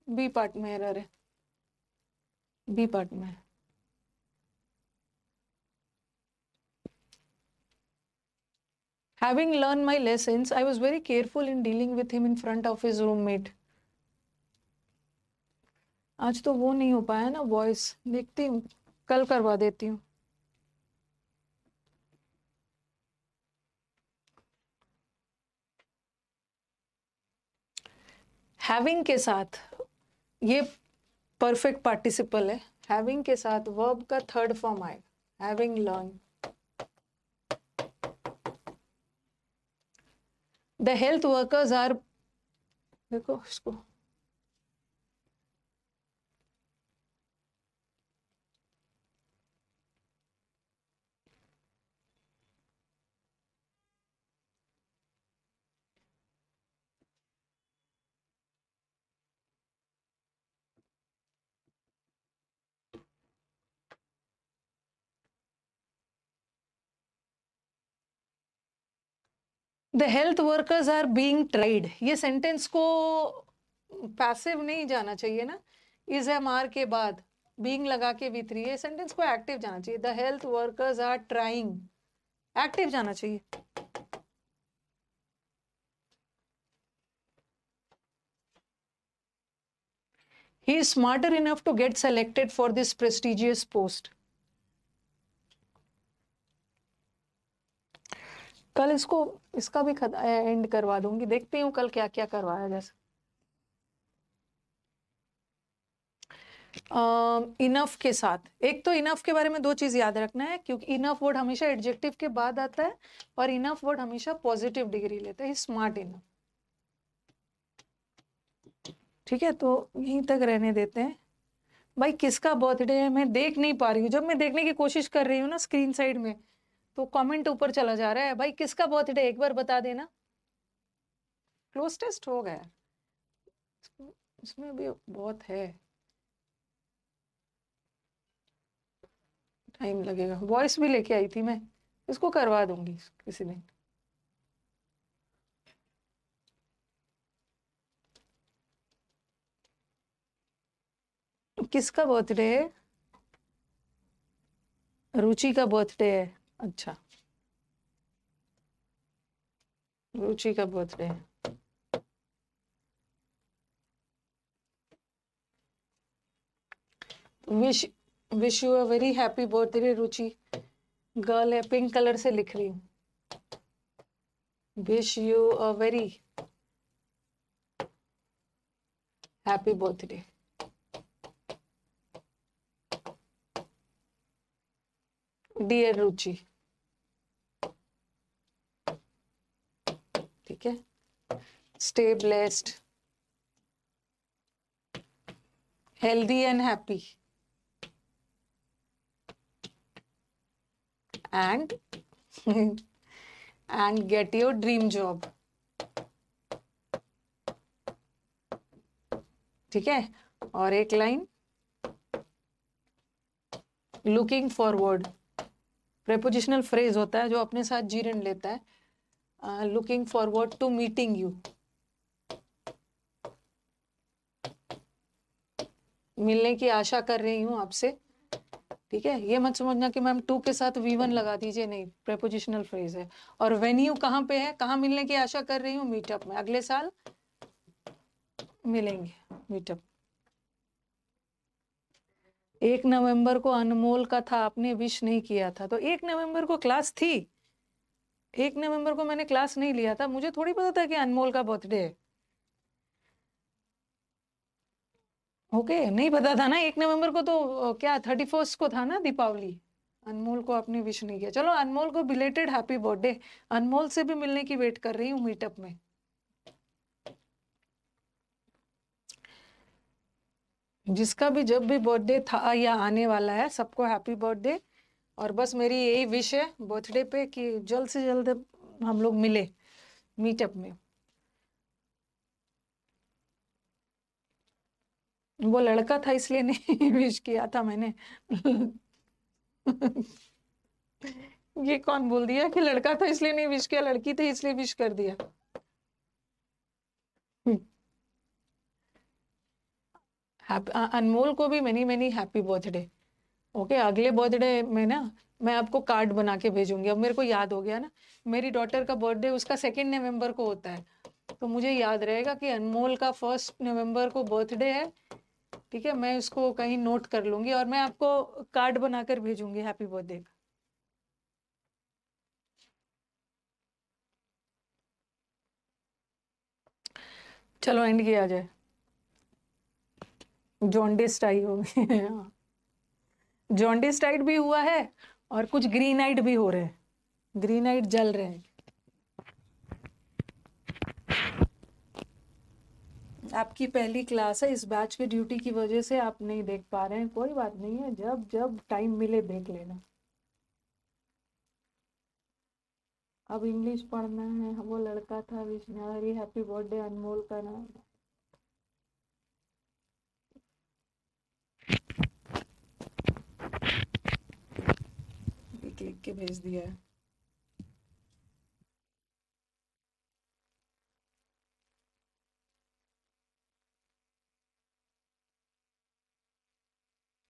बी पार्ट में एरर है, बी पार्ट में। Having learned my lessons, I was very careful in dealing with him in front of his roommate. आज तो वो नहीं हो पाया ना वॉइस, देखती हूँ कल करवा देती हूँ। हैविंग के साथ ये परफेक्ट पार्टिसिपल है, हैविंग के साथ वर्ब का थर्ड फॉर्म आएगा, having learn. The health workers are, देखो इसको, the health workers are being tried, ये सेंटेंस को पैसिव नहीं जाना चाहिए ना, इज एम आर के बाद बीइंग लगा के V3, ये सेंटेंस को एक्टिव जाना चाहिए। The health workers are trying, active जाना चाहिए। He is smarter enough to get selected for this prestigious post. कल इसका भी एंड करवा दूंगी, देखती हूँ कल क्या क्या करवाया जैसे। इनफ के साथ, एक तो इनफ के बारे में दो चीज याद रखना है, क्योंकि इनफ वर्ड हमेशा एडजेक्टिव के बाद आता है और इनफ वर्ड हमेशा पॉजिटिव डिग्री लेता है, स्मार्ट इनफ। ठीक है, तो यहीं तक रहने देते हैं। भाई किसका बर्थडे है मैं देख नहीं पा रही हूँ, जब मैं देखने की कोशिश कर रही हूँ ना स्क्रीन साइड में, तो कमेंट ऊपर चला जा रहा है। भाई किसका बर्थडे एक बार बता देना। क्लोज टेस्ट हो गया, इसमें भी बहुत है, टाइम लगेगा। वॉइस भी लेके आई थी मैं, इसको करवा दूंगी किसी दिन। किसका बर्थडे है? रुचि का बर्थडे है। अच्छा, रुचि का बर्थडे है। Wish you a very happy birthday Ruchi. Girl है, पिंक कलर से लिख रही हूँ। Wish you a very happy birthday. Dear Ruchi, ठीक है। Stay blessed, healthy and happy, and and get your dream job। ठीक है, और एक line, looking forward, prepositional phrase होता है जो अपने साथ जीरण लेता है। Looking forward to meeting you, मिलने की आशा कर रही हूँ आपसे। ठीक है, ये मत समझना कि मैम टू के साथ V1 लगा दीजिए, नहीं, प्रेपोजिशनल फ्रेज है। और वेन्यू कहाँ पे है, कहाँ मिलने की आशा कर रही हूँ? मीटअप में, अगले साल मिलेंगे मीटअप। 1 नवंबर को अनमोल का था, आपने विश नहीं किया था, तो 1 नवंबर को क्लास थी। 1 नवंबर को मैंने क्लास नहीं लिया था, मुझे थोड़ी पता था कि अनमोल का बर्थडे है। ओके, नहीं पता था ना। 1 नवंबर को तो क्या 31 को था ना दीपावली। अनमोल को आपने विश नहीं किया, चलो अनमोल को बिलेटेड हैप्पी बर्थडे। अनमोल से भी मिलने की वेट कर रही हूँ मीटअप में। जिसका भी जब भी बर्थडे था या आने वाला है, सबको हैप्पी बर्थडे। और बस मेरी यही विश है बर्थडे पे कि जल्द से जल्द हम लोग मिले मीटअप में। वो लड़का था इसलिए नहीं विश किया था मैंने। ये कौन बोल दिया कि लड़का था इसलिए नहीं विश किया, लड़की थी इसलिए विश कर दिया। अनमोल को भी many many happy birthday. Okay, अगले बर्थडे में ना मैं आपको कार्ड बना के भेजूंगी। अब मेरे को याद हो गया ना, मेरी डॉटर का बर्थडे उसका 2 नवंबर को होता है, तो मुझे याद रहेगा कि अनमोल का 1 नवंबर को बर्थडे है। ठीक है, मैं इसको कहीं नोट कर लूंगी और मैं आपको कार्ड बनाकर भेजूंगी हैप्पी बर्थडे का। चलो एंड किया जाए। जॉन्डिस टाइप हो गई। जॉन्डिस टाइप भी हुआ है और कुछ ग्रीन आइट भी हो रहे हैं, ग्रीन आइट जल रहे हैं। आपकी पहली क्लास है, इस बैच की ड्यूटी की वजह से आप नहीं देख पा रहे हैं, कोई बात नहीं है, जब जब टाइम मिले देख लेना। अब इंग्लिश पढ़ना है। वो लड़का था, विशनरी हैप्पी बर्थडे अनमोल का नाम लिख के भेज दिया है।